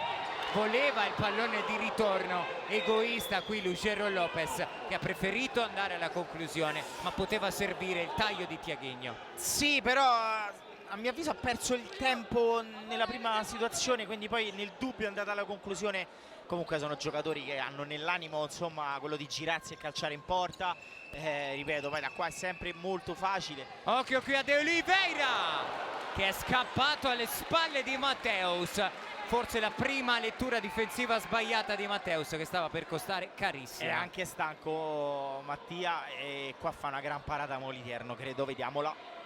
voleva il pallone di ritorno, egoista qui Lugero Lopez, che ha preferito andare alla conclusione, ma poteva servire il taglio di Tiaghigno. Sì, però a mio avviso ha perso il tempo nella prima situazione, quindi poi nel dubbio è andata alla conclusione. Comunque sono giocatori che hanno nell'animo insomma quello di girarsi e calciare in porta. Ripeto, poi da qua è sempre molto facile. Occhio qui a De Oliveira, che è scappato alle spalle di Matteus. Forse la prima lettura difensiva sbagliata di Matteus, che stava per costare carissimo. È anche stanco Mattia, e qua fa una gran parata Moliterno, credo, vediamola.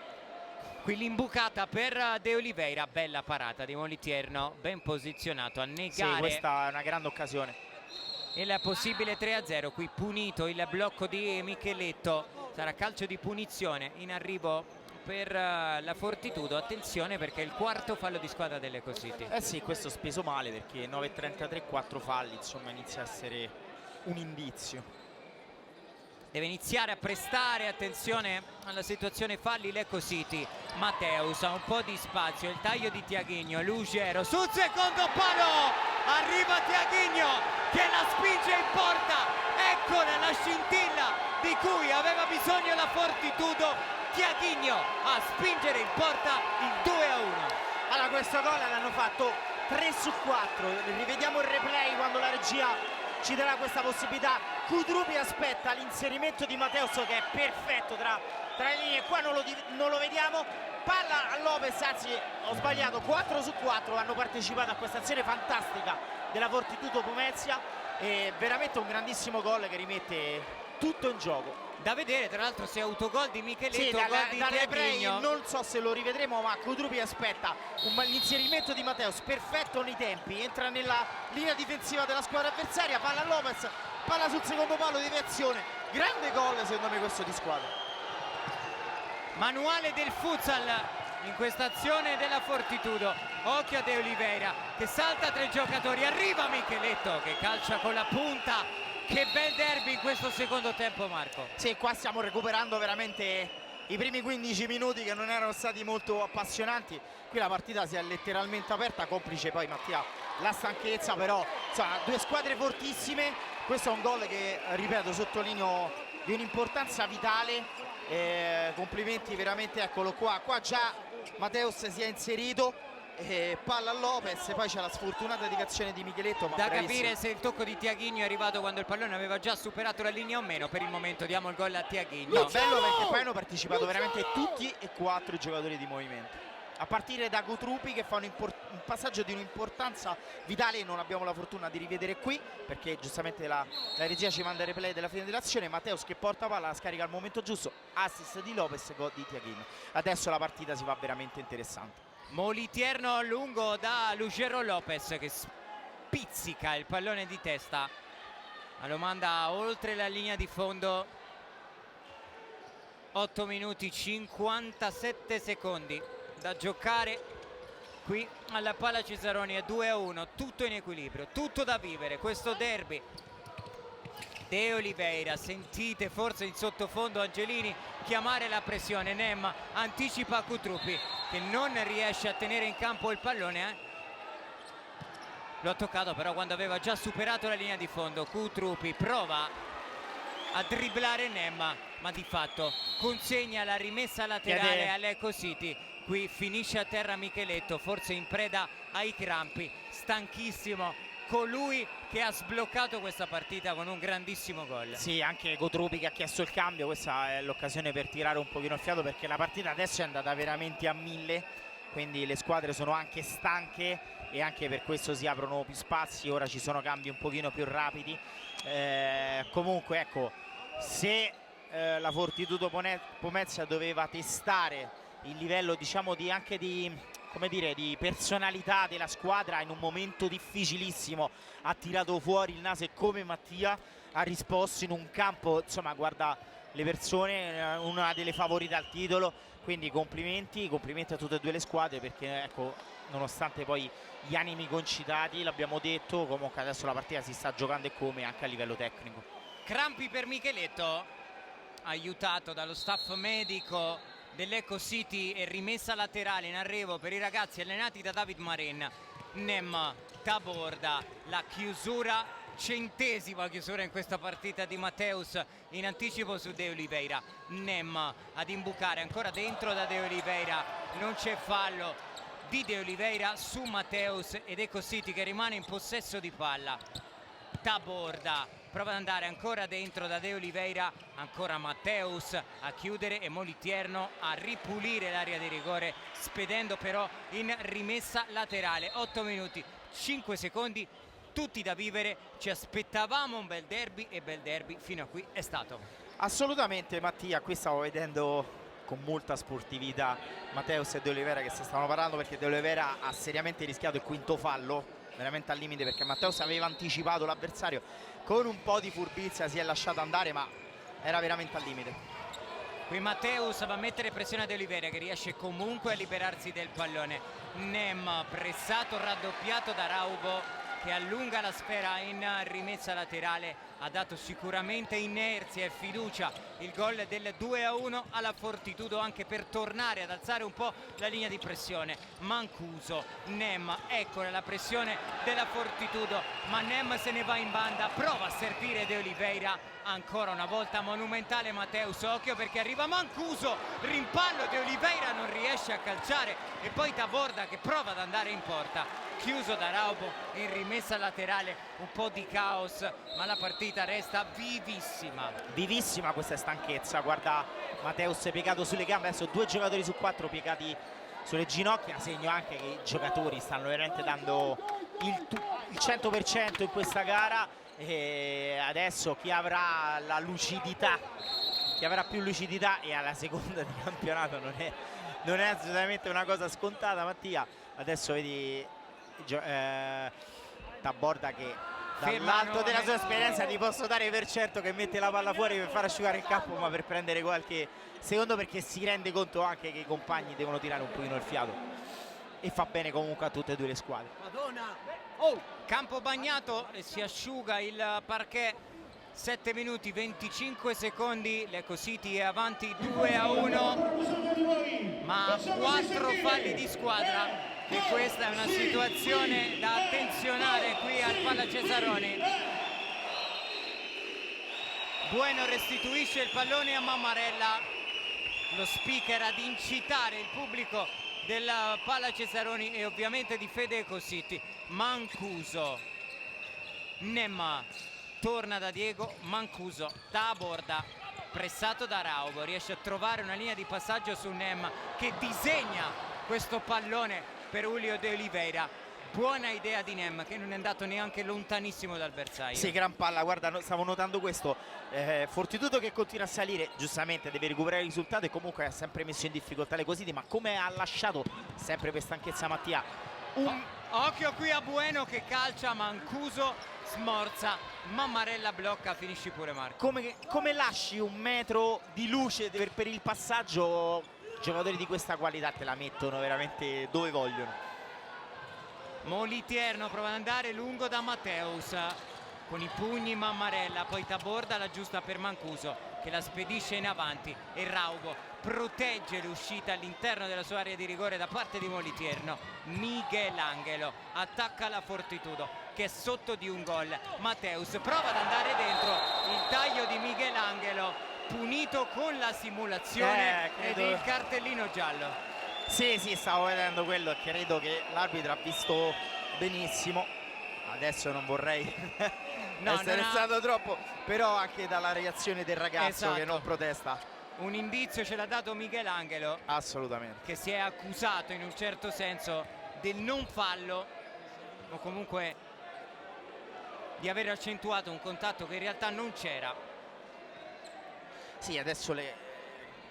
Qui l'imbucata per De Oliveira, bella parata di Moliterno, ben posizionato a negare. Sì, questa è una grande occasione. Il possibile 3-0, qui punito il blocco di Micheletto, sarà calcio di punizione in arrivo per la Fortitudo. Attenzione perché è il quarto fallo di squadra dell'Ecositi. Eh sì, questo speso male, perché 9-33, 4 falli, insomma inizia a essere un indizio. Deve iniziare a prestare attenzione alla situazione falli l'Ecositi. Matteus ha un po' di spazio, il taglio di Tiaghigno, Lugero sul secondo palo, arriva Tiaguinho che la spinge in porta, eccola la scintilla di cui aveva bisogno la Fortitudo. Tiaguinho a spingere in porta il 2-1. Allora, questo gol l'hanno fatto 3 su 4, rivediamo il replay quando la regia ci darà questa possibilità. Kudrupi aspetta l'inserimento di Mateus che è perfetto tra le linee, qua non lo vediamo. Palla a Lopez, anzi ho sbagliato, 4 su 4 hanno partecipato a questa azione fantastica della Fortitudo Pomezia, e veramente un grandissimo gol che rimette tutto in gioco. Da vedere tra l'altro se autogol di Micheletto, Sì, gol di dal replay Tiaguinho. non so se lo rivedremo, ma Kudrupi aspetta l'inserimento di Mateus perfetto nei tempi, entra nella linea difensiva della squadra avversaria, palla a Lopez, palla sul secondo palo, deviazione, grande gol secondo me questo di squadra. Manuale del futsal in questa azione della Fortitudo. Occhio a De Oliveira che salta tra i giocatori, arriva Micheletto che calcia con la punta. Che bel derby in questo secondo tempo, Marco. Sì, qua stiamo recuperando veramente i primi 15 minuti che non erano stati molto appassionanti. Qui la partita si è letteralmente aperta, complice poi Mattia la stanchezza, però insomma, due squadre fortissime. Questo è un gol che, ripeto, sottolineo di un'importanza vitale. Complimenti veramente, eccolo qua già Mateus si è inserito. Palla a Lopez, poi c'è la sfortunata deviazione di Micheletto, ma da bravissimo. capire se il tocco di Tiaguinho è arrivato quando il pallone aveva già superato la linea o meno. Per il momento diamo il gol a Tiaguinho. No, bello perché poi hanno partecipato veramente tutti e 4 i giocatori di movimento, a partire da Kudrupi che fa un passaggio di un'importanza vitale. Non abbiamo la fortuna di rivedere qui perché giustamente la regia ci manda il replay della fine dell'azione. Mateus che porta palla, la scarica al momento giusto, assist di Lopez, gol di Tiaguinho. Adesso la partita si fa veramente interessante. Molitierno lungo da Lugero Lopez che spizzica il pallone di testa, ma lo manda oltre la linea di fondo. 8 minuti 57 secondi da giocare qui alla Pala Cesaroni. È 2-1, tutto in equilibrio, tutto da vivere questo derby. De Oliveira, sentite forse in sottofondo Angelini chiamare la pressione. Nem anticipa Kudrupi che non riesce a tenere in campo il pallone. Lo ha toccato però quando aveva già superato la linea di fondo. Kudrupi prova a dribblare Nem, ma di fatto consegna la rimessa laterale all'Eco City. Qui finisce a terra Micheletto, forse in preda ai crampi, stanchissimo, colui che ha sbloccato questa partita con un grandissimo gol. Sì, anche Kudrupi che ha chiesto il cambio, questa è l'occasione per tirare un pochino il fiato perché la partita adesso è andata veramente a 1000, quindi le squadre sono anche stanche e anche per questo si aprono più spazi. Ora ci sono cambi un pochino più rapidi. Comunque ecco, se la Fortitudo Pomezia doveva testare il livello, diciamo, anche di personalità della squadra in un momento difficilissimo, ha tirato fuori il naso e come Mattia ha risposto in un campo, insomma, guarda le persone, una delle favorite al titolo, quindi complimenti a tutte e due le squadre perché ecco, nonostante poi gli animi concitati, l'abbiamo detto, comunque adesso la partita si sta giocando e come anche a livello tecnico. Crampi per Micheletto, aiutato dallo staff medico dell'Eco City, e rimessa laterale in arrivo per i ragazzi allenati da David Marin. Nem Taborda, la chiusura, 100ª chiusura in questa partita di Mateus in anticipo su De Oliveira. Nem ad imbucare ancora dentro da De Oliveira, non c'è fallo di De Oliveira su Mateus ed Eco City che rimane in possesso di palla. Taborda prova ad andare ancora dentro da De Oliveira, ancora Mateus a chiudere e Molitierno a ripulire l'area di rigore, spedendo però in rimessa laterale. 8 minuti 5 secondi, tutti da vivere. Ci aspettavamo un bel derby e bel derby fino a qui è stato. Assolutamente Mattia, qui stavo vedendo con molta sportività Mateus e De Oliveira che si stavano parlando, perché De Oliveira ha seriamente rischiato il quinto fallo, veramente al limite, perché Mateus aveva anticipato l'avversario, con un po' di furbizia si è lasciato andare, ma era veramente al limite. Qui Mateus va a mettere pressione a De Oliveira che riesce comunque a liberarsi del pallone. Nem pressato, raddoppiato da Raubo, che allunga la sfera in rimessa laterale, ha dato sicuramente inerzia e fiducia il gol del 2-1 alla Fortitudo, anche per tornare ad alzare un po' la linea di pressione. Mancuso, Nem, eccola la pressione della Fortitudo, ma Nem se ne va in banda, prova a servire De Oliveira, ancora una volta monumentale Mateus, occhio perché arriva Mancuso, rimpallo, De Oliveira non riesce a calciare e poi Taborda che prova ad andare in porta, chiuso da Raubo in rimessa laterale, un po' di caos, ma la partita resta vivissima. Vivissima questa stanchezza, guarda Mateus piegato sulle gambe, adesso 2 giocatori su 4 piegati sulle ginocchia, segno anche che i giocatori stanno veramente dando il 100% in questa gara, e adesso chi avrà la lucidità, chi avrà più lucidità, e alla seconda di campionato non è assolutamente una cosa scontata, Mattia. Adesso vedi Taborda che dall'alto della sua esperienza ti posso dare per certo che mette la palla fuori per far asciugare il campo, ma per prendere qualche secondo, perché si rende conto anche che i compagni devono tirare un pochino il fiato, e fa bene comunque a tutte e due le squadre. Madonna! Campo bagnato e si asciuga il parquet. 7 minuti 25 secondi, l'Eco City è avanti 2-1, ma 4 falli di squadra, e questa è una situazione da attenzionare qui al Palla Cesaroni. Bueno restituisce il pallone a Mammarella, lo speaker ad incitare il pubblico del Palla Cesaroni e ovviamente di Fede Eco City. Mancuso, Nemma, torna da Diego, Mancuso, Taborda, pressato da Raubo, riesce a trovare una linea di passaggio su Nemma che disegna questo pallone per Julio De Oliveira. Buona idea di Nem che non è andato neanche lontanissimo dal bersaglio. Sì, gran palla, guarda, stavo notando questo, Fortitudo che continua a salire, giustamente deve recuperare il risultato e comunque ha sempre messo in difficoltà le così, ma come ha lasciato sempre per stanchezza Mattia occhio qui a Bueno che calcia, Mancuso smorza, Mammarella blocca, finisci pure Marco. come lasci un metro di luce per il passaggio, giocatori di questa qualità te la mettono veramente dove vogliono. Moliterno prova ad andare lungo da Mateus, con i pugni Mammarella, poi Taborda la giusta per Mancuso che la spedisce in avanti e Raubo protegge l'uscita all'interno della sua area di rigore da parte di Moliterno. Michelangelo attacca la Fortitudo che è sotto di un gol, Mateus prova ad andare dentro, il taglio di Michelangelo punito con la simulazione ed il cartellino giallo. Sì, stavo vedendo quello e credo che l'arbitro ha visto benissimo. Adesso non vorrei essere stato troppo, però anche dalla reazione del ragazzo che non protesta. Un indizio ce l'ha dato Michelangelo, assolutamente, che si è accusato in un certo senso del non fallo o comunque di aver accentuato un contatto che in realtà non c'era. Sì, adesso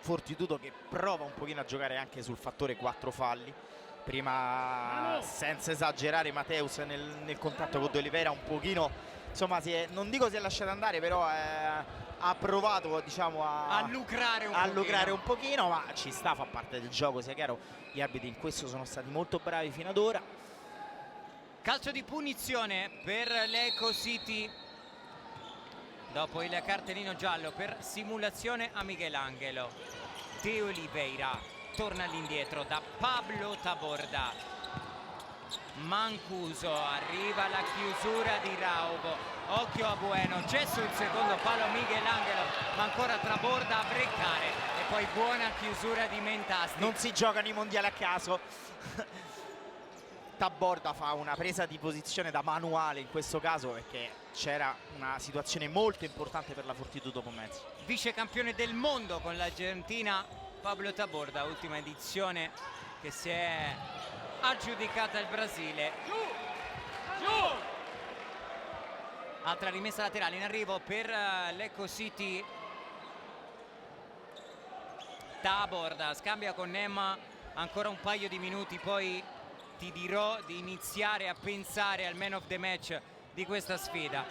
Fortitudo che prova un pochino a giocare anche sul fattore 4 falli. Prima, senza esagerare, Mateus nel contatto con De Oliveira un pochino, insomma, non dico si è lasciato andare, però ha provato, diciamo, a lucrare un pochino, ma ci sta, fa parte del gioco, sia chiaro. Gli arbitri in questo sono stati molto bravi fino ad ora. Calcio di punizione per l'Eco City dopo il cartellino giallo per simulazione a Michelangelo. De Oliveira torna all'indietro da Pablo Taborda. Mancuso, arriva la chiusura di Raubo, occhio a Bueno, c'è sul secondo palo Michelangelo, ma ancora Taborda a breccare e poi buona chiusura di Mentasti. Non si giocano i mondiali a caso. Taborda fa una presa di posizione da manuale in questo caso, perché c'era una situazione molto importante per la Fortitudo Pomezia. Vice campione del mondo con l'Argentina Pablo Taborda, ultima edizione che si è aggiudicata il Brasile. Altra rimessa laterale in arrivo per l'Eco City. Taborda scambia con Nemma ancora un paio di minuti, poi ti dirò di iniziare a pensare al man of the match di questa sfida.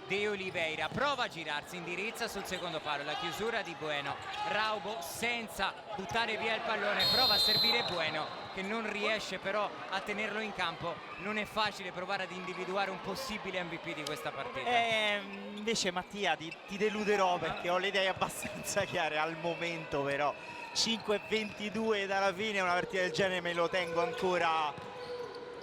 De Oliveira prova a girarsi, indirizza sul secondo palo, la chiusura di Bueno. Raubo senza buttare via il pallone prova a servire Bueno, che non riesce però a tenerlo in campo. Non è facile provare ad individuare un possibile MVP di questa partita. Invece Mattia ti deluderò, perché ho le idee abbastanza chiare al momento, però 5-22 dalla fine una partita del genere me lo tengo ancora.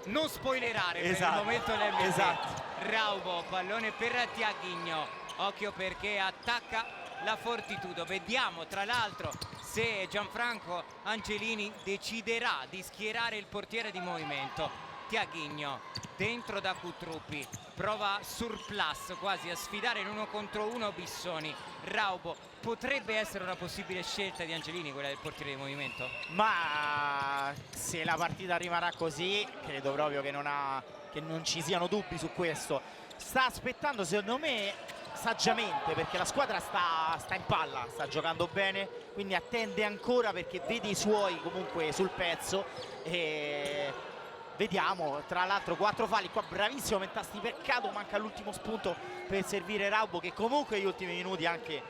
Non spoilerare per il momento l'MVP. Esatto. Raubo, pallone per Tiaguinho, occhio perché attacca la Fortitudo. Vediamo tra l'altro se Gianfranco Angelini deciderà di schierare il portiere di movimento. Tiaguinho dentro da Cutruppi, prova surplus quasi a sfidare in 1 contro 1 Bissoni. Raubo, potrebbe essere una possibile scelta di Angelini quella del portiere di movimento? Ma se la partita rimarrà così, credo proprio che non ci siano dubbi su questo. Sta aspettando, secondo me, saggiamente, perché la squadra sta in palla, sta giocando bene, quindi attende ancora perché vede i suoi comunque sul pezzo. E vediamo, tra l'altro 4 falli qua, bravissimo Mentasti, peccato manca l'ultimo spunto per servire Raubo, che comunque negli ultimi minuti anche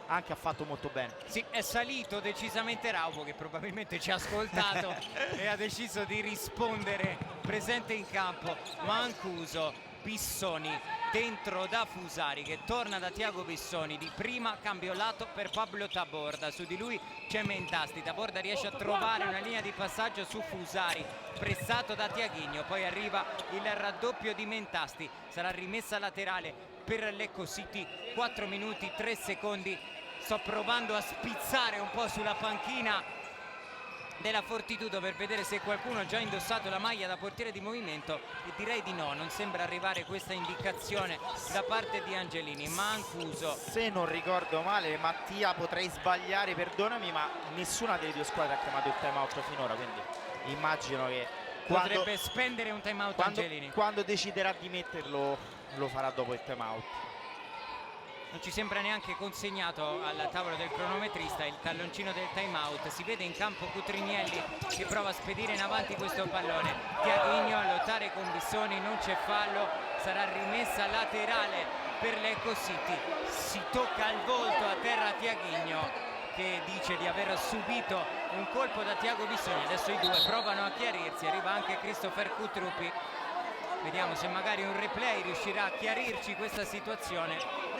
ha fatto molto bene. Sì, è salito decisamente Raubo, che probabilmente ci ha ascoltato e ha deciso di rispondere presente in campo. Mancuso, Bissoni dentro da Fusari, che torna da Tiago Bissoni, di prima cambio lato per Pablo Taborda, su di lui c'è Mentasti. Taborda riesce a trovare una linea di passaggio su Fusari, pressato da Tiaguinho, poi arriva il raddoppio di Mentasti, sarà rimessa laterale per Lecco City. 4 minuti 3 secondi. Sto provando a spizzare un po' sulla panchina della Fortitudo per vedere se qualcuno ha già indossato la maglia da portiere di movimento, e direi di no, non sembra arrivare questa indicazione da parte di Angelini. Mancuso, se non ricordo male, Mattia, potrei sbagliare, perdonami, ma nessuna delle due squadre ha chiamato il time out finora, quindi immagino che potrebbe spendere un time out Angelini. Quando deciderà di metterlo lo farà dopo il time out. Non ci sembra neanche consegnato al tavolo del cronometrista il talloncino del time out. Si vede in campo Cutrinielli che prova a spedire in avanti questo pallone. Tiaguinho a lottare con Bissoni, non c'è fallo, sarà rimessa laterale per l'Ecco City. Si tocca al volto a terra Tiaguinho, che dice di aver subito un colpo da Tiago Bissoni. Adesso i due provano a chiarirsi, arriva anche Christopher Cutruppi. Vediamo se magari un replay riuscirà a chiarirci questa situazione.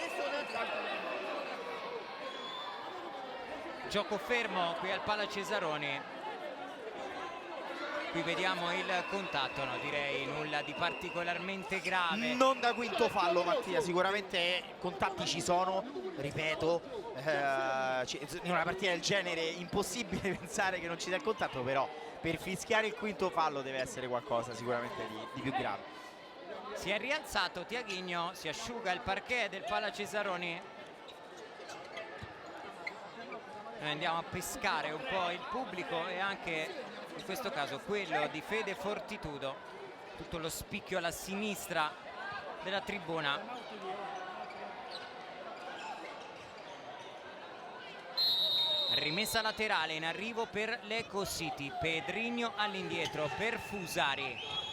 Gioco fermo qui al Pala Cesaroni. Qui vediamo il contatto, no, direi nulla di particolarmente grave. Non da quinto fallo, Mattia, sicuramente contatti ci sono, ripeto, in una partita del genere impossibile pensare che non ci sia il contatto, però per fischiare il quinto fallo deve essere qualcosa sicuramente di più grave. Si è rialzato Tiaguinho, si asciuga il parquet del Pala Cesaroni. Noi andiamo a pescare un po' il pubblico e anche in questo caso quello di Fede Fortitudo. Tutto lo spicchio alla sinistra della tribuna. Rimessa laterale in arrivo per l'Ecco City. Pedrinho all'indietro per Fusari.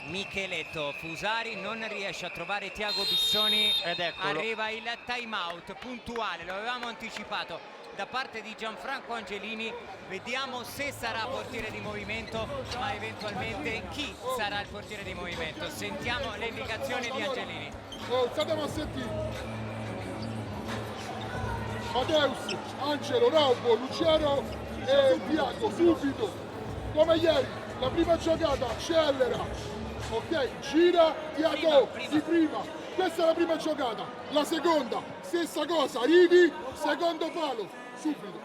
Micheletto, Fusari non riesce a trovare Tiago Bissoni ed eccolo. Arriva il time out puntuale, lo avevamo anticipato da parte di Gianfranco Angelini. Vediamo se sarà portiere di movimento, ma eventualmente chi sarà il portiere di movimento. Sentiamo le indicazioni di Angelini. Stiamo a sentire Mateus, Angelo, Raubo, Luciano e Tiago subito come ieri. La prima giocata accelera, ok, gira Tiago di prima, questa è la prima giocata. La seconda, stessa cosa, arrivi, secondo palo, subito.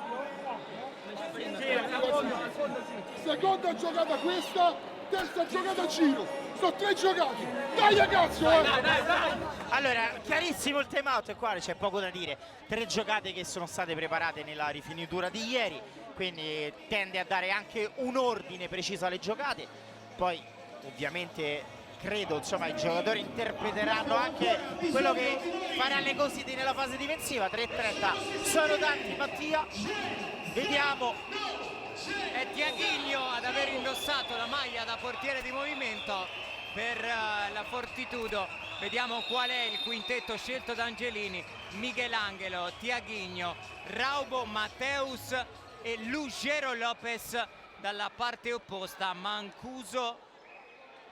Seconda giocata questa, terza giocata giro, sono 3 giocate, dai ragazzi! Allora, chiarissimo il time out, e qua c'è poco da dire. 3 giocate che sono state preparate nella rifinitura di ieri, quindi tende a dare anche un ordine preciso alle giocate. Poi ovviamente credo, insomma, i giocatori interpreteranno anche quello che farà le cose nella fase difensiva. 3:30 sono tanti, Mattia, vediamo. È Tiaguinho ad aver indossato la maglia da portiere di movimento per la Fortitudo. Vediamo qual è il quintetto scelto da Angelini: Michelangelo, Tiaguinho, Raubo, Mateus e Lugero Lopez. Dalla parte opposta Mancuso,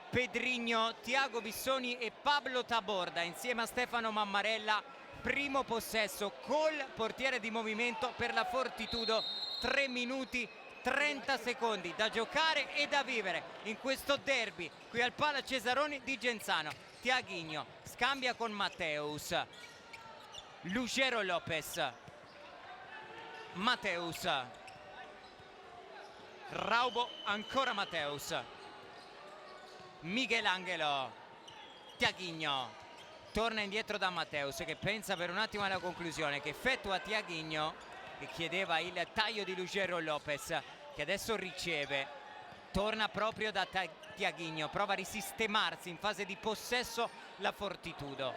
Pedrinho, Tiago Bissoni e Pablo Taborda insieme a Stefano Mammarella. Primo possesso col portiere di movimento per la Fortitudo. 3 minuti 30 secondi da giocare e da vivere in questo derby qui al Pala Cesaroni di Genzano. Tiaguinho scambia con Mateus, Lugero Lopez, Mateus, Raubo, ancora Mateus, Michelangelo, Tiaguinho, torna indietro da Mateus che pensa per un attimo alla conclusione, che effettua Tiaguinho, che chiedeva il taglio di Lugero Lopez, che adesso riceve. Torna proprio da Tiaguinho, prova a risistemarsi in fase di possesso la Fortitudo.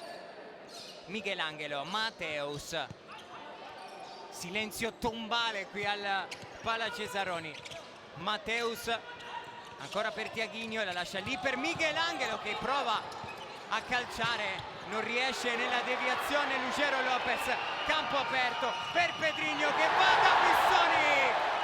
Michelangelo, Mateus, silenzio tombale qui al Pala Cesaroni. Mateus ancora per Tiaguinho, la lascia lì per Michelangelo che prova a calciare, non riesce nella deviazione. Lugero Lopez, campo aperto per Pedrinho che va da Bissoni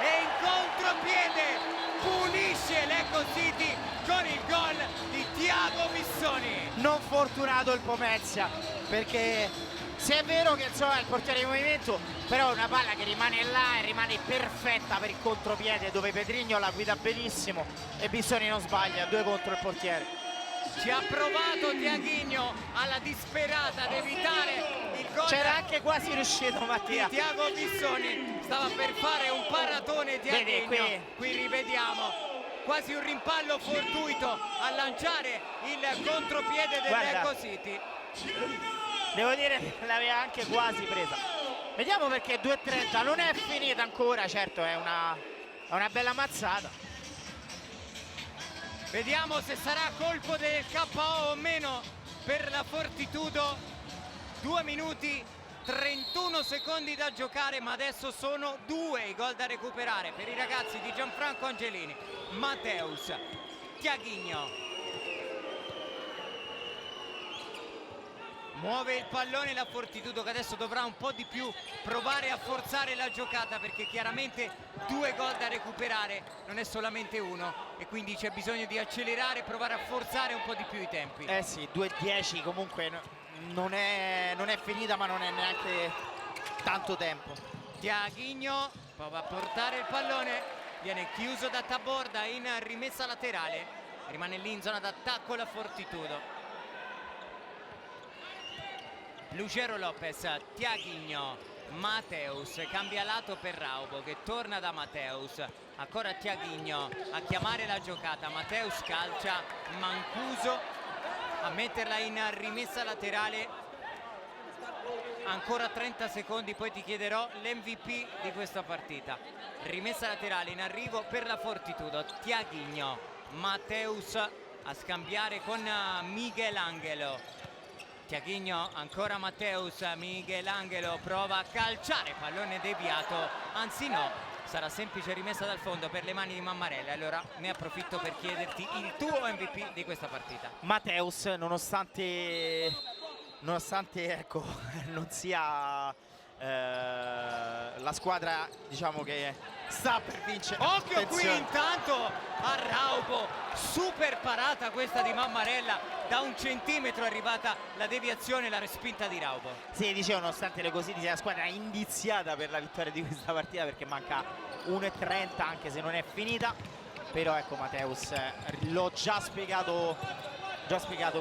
e in contropiede pulisce l'Eco City con il gol di Tiago Bissoni. Non fortunato il Pomezia, perché se è vero che insomma è il portiere di movimento, però è una palla che rimane là e rimane perfetta per il contropiede, dove Pedrinho la guida benissimo e Bissoni non sbaglia, 2 contro il portiere. Ci ha provato Tiaguinho alla disperata ad evitare il gol. C'era anche quasi riuscito Mattia. Tiago Bissoni stava per fare un paratone. Tiaguinho, Vedi, qui rivediamo quasi un rimpallo fortuito a lanciare il contropiede dell'Eco City. Devo dire che l'aveva anche quasi presa. Vediamo perché 2:30 non è finita ancora, certo è una bella mazzata. Vediamo se sarà colpo del KO o meno per la Fortitudo. 2 minuti 31 secondi da giocare, ma adesso sono 2 i gol da recuperare per i ragazzi di Gianfranco Angelini. Mateus, Tiaguinho, muove il pallone la Fortitudo, che adesso dovrà un po' di più provare a forzare la giocata, perché chiaramente 2 gol da recuperare non è solamente uno e quindi c'è bisogno di accelerare, provare a forzare un po' di più i tempi. Eh sì, 2:10 comunque non è finita, ma non è neanche tanto tempo. Tiaguinho prova a portare il pallone, viene chiuso da Taborda in rimessa laterale, rimane lì in zona d'attacco la Fortitudo. Lugero Lopez, Tiaguinho, Mateus, cambia lato per Raubo che torna da Mateus, ancora Tiaguinho a chiamare la giocata, Mateus calcia, Mancuso a metterla in rimessa laterale. Ancora 30 secondi, poi ti chiederò l'MVP di questa partita. Rimessa laterale in arrivo per la Fortitudo, Tiaguinho, Mateus a scambiare con Michelangelo. Tiaguinho, ancora Mateus, Michelangelo prova a calciare, pallone deviato, anzi no, sarà semplice rimessa dal fondo per le mani di Mammarella. Allora ne approfitto per chiederti il tuo MVP di questa partita. Mateus, nonostante ecco, non sia la squadra, diciamo, che sta per vincere. Occhio Attenzione. qui intanto a Raubo, super parata questa di Mammarella, da 1 centimetro è arrivata la deviazione, la respinta di Raubo. Sì, dicevo, nonostante le così sia la squadra indiziata per la vittoria di questa partita, perché manca 1:30 anche se non è finita, però ecco Mateus, l'ho già spiegato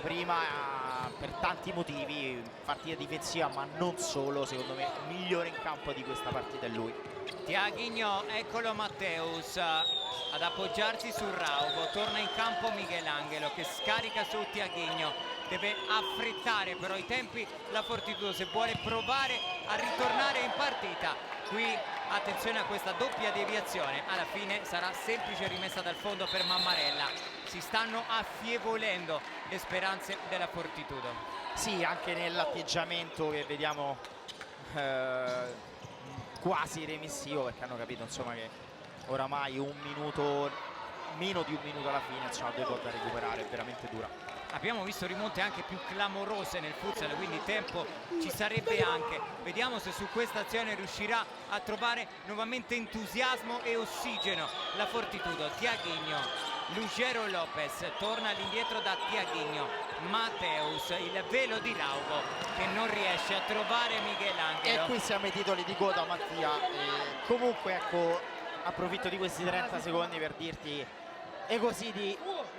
prima, per tanti motivi, partita difensiva ma non solo, secondo me il migliore in campo di questa partita è lui. Tiaguinho, eccolo Mateus ad appoggiarsi su Raubo, torna in campo Michelangelo che scarica su Tiaguinho, deve affrettare però i tempi la Fortitudo se vuole provare a ritornare in partita. Qui attenzione a questa doppia deviazione, alla fine sarà semplice rimessa dal fondo per Mammarella. Si stanno affievolendo le speranze della Fortitudo. Sì, anche nell'atteggiamento che vediamo quasi remissivo, perché hanno capito insomma che oramai meno di un minuto alla fine, insomma, 2 gol da recuperare, è veramente dura. Abbiamo visto rimonte anche più clamorose nel futsal, quindi tempo ci sarebbe anche. Vediamo se su questa azione riuscirà a trovare nuovamente entusiasmo e ossigeno la Fortitudo. Tiaguinho, Lugero Lopez, torna all'indietro da Tiaguinho, Mateus, il velo di Raugo che non riesce a trovare Michelangelo. E qui siamo ai titoli di coda, Mattia. Comunque ecco, approfitto di questi 30 secondi per dirti: Ecositi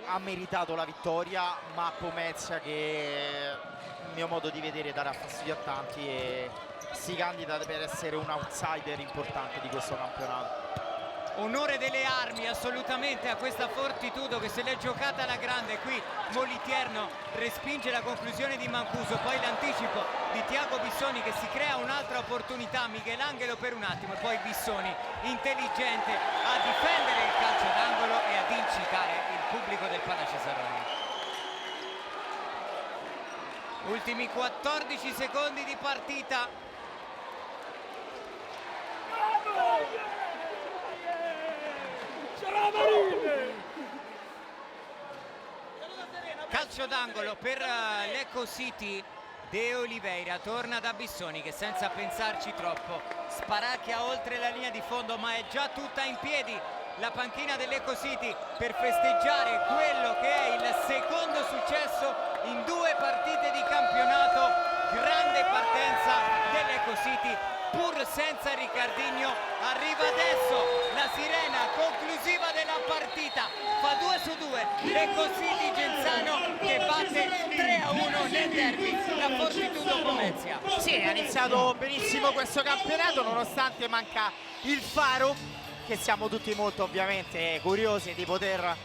ha meritato la vittoria, ma Pomezia, che il mio modo di vedere darà fastidio a tanti e si candida per essere un outsider importante di questo campionato. Onore delle armi assolutamente a questa Fortitudo che se l'è giocata alla grande. Qui Molitierno respinge la conclusione di Mancuso, poi l'anticipo di Tiago Bissoni che si crea un'altra opportunità, Michelangelo per un attimo e poi Bissoni intelligente a difendere il calcio d'angolo e ad incitare il pubblico del Palacesaroni. Ultimi 14 secondi di partita. Calcio d'angolo per l'Ecositi. De Oliveira torna da Bissoni che senza pensarci troppo sparacchia oltre la linea di fondo, ma è già tutta in piedi la panchina dell'Ecositi per festeggiare quello che è il secondo successo in 2 partite di campionato. Grande partenza dell'Ecositi pur senza Riccardinho. Arriva adesso la sirena conclusiva della partita, fa 2 su 2 l'Ecositi Genzano che batte 3-1 nel derby la Fortitudo Pomezia. Sì, ha iniziato benissimo questo campionato nonostante manca il faro che siamo tutti molto ovviamente curiosi di poter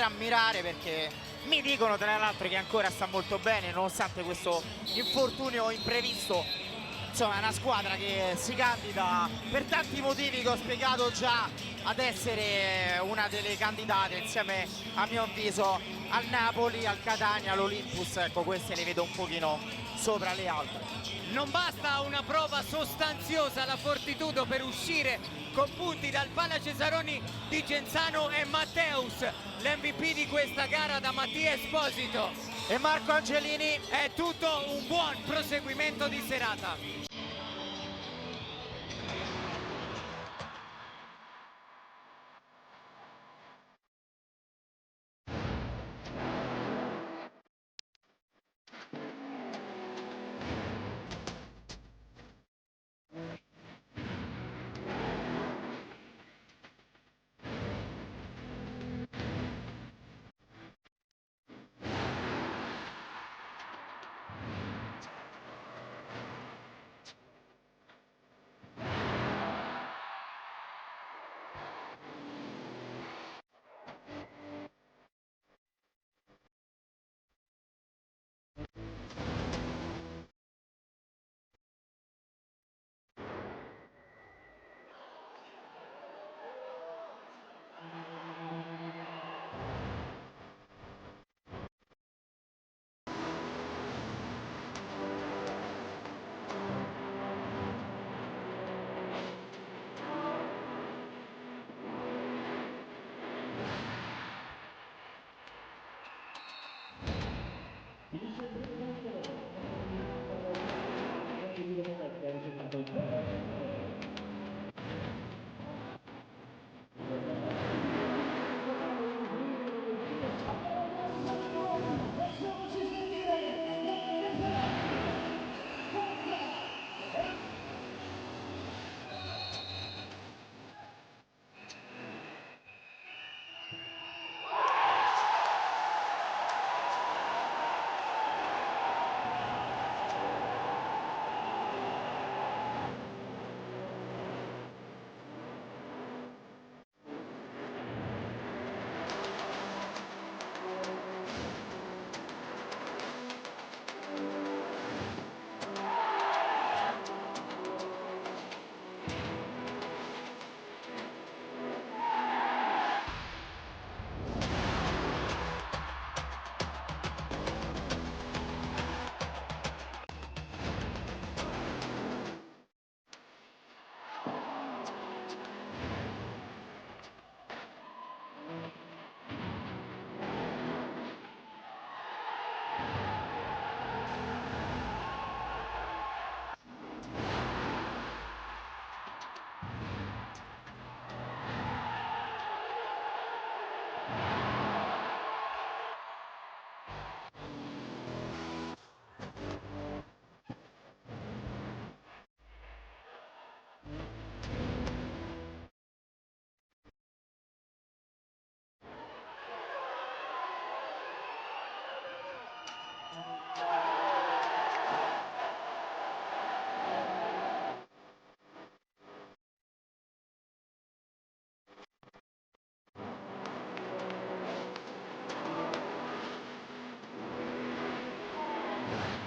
ammirare, perché mi dicono tra l'altro che ancora sta molto bene nonostante questo infortunio imprevisto. Insomma, è una squadra che si candida per tanti motivi che ho spiegato già ad essere una delle candidate insieme a mio avviso al Napoli, al Catania, all'Olympus. Ecco, queste le vedo un pochino sopra le altre. Non basta una prova sostanziosa alla Fortitudo per uscire con punti dal Palacesaroni di Genzano e Matteus, l'MVP di questa gara da Mattia Esposito e Marco Angelini. È tutto un buon proseguimento di serata. Piago.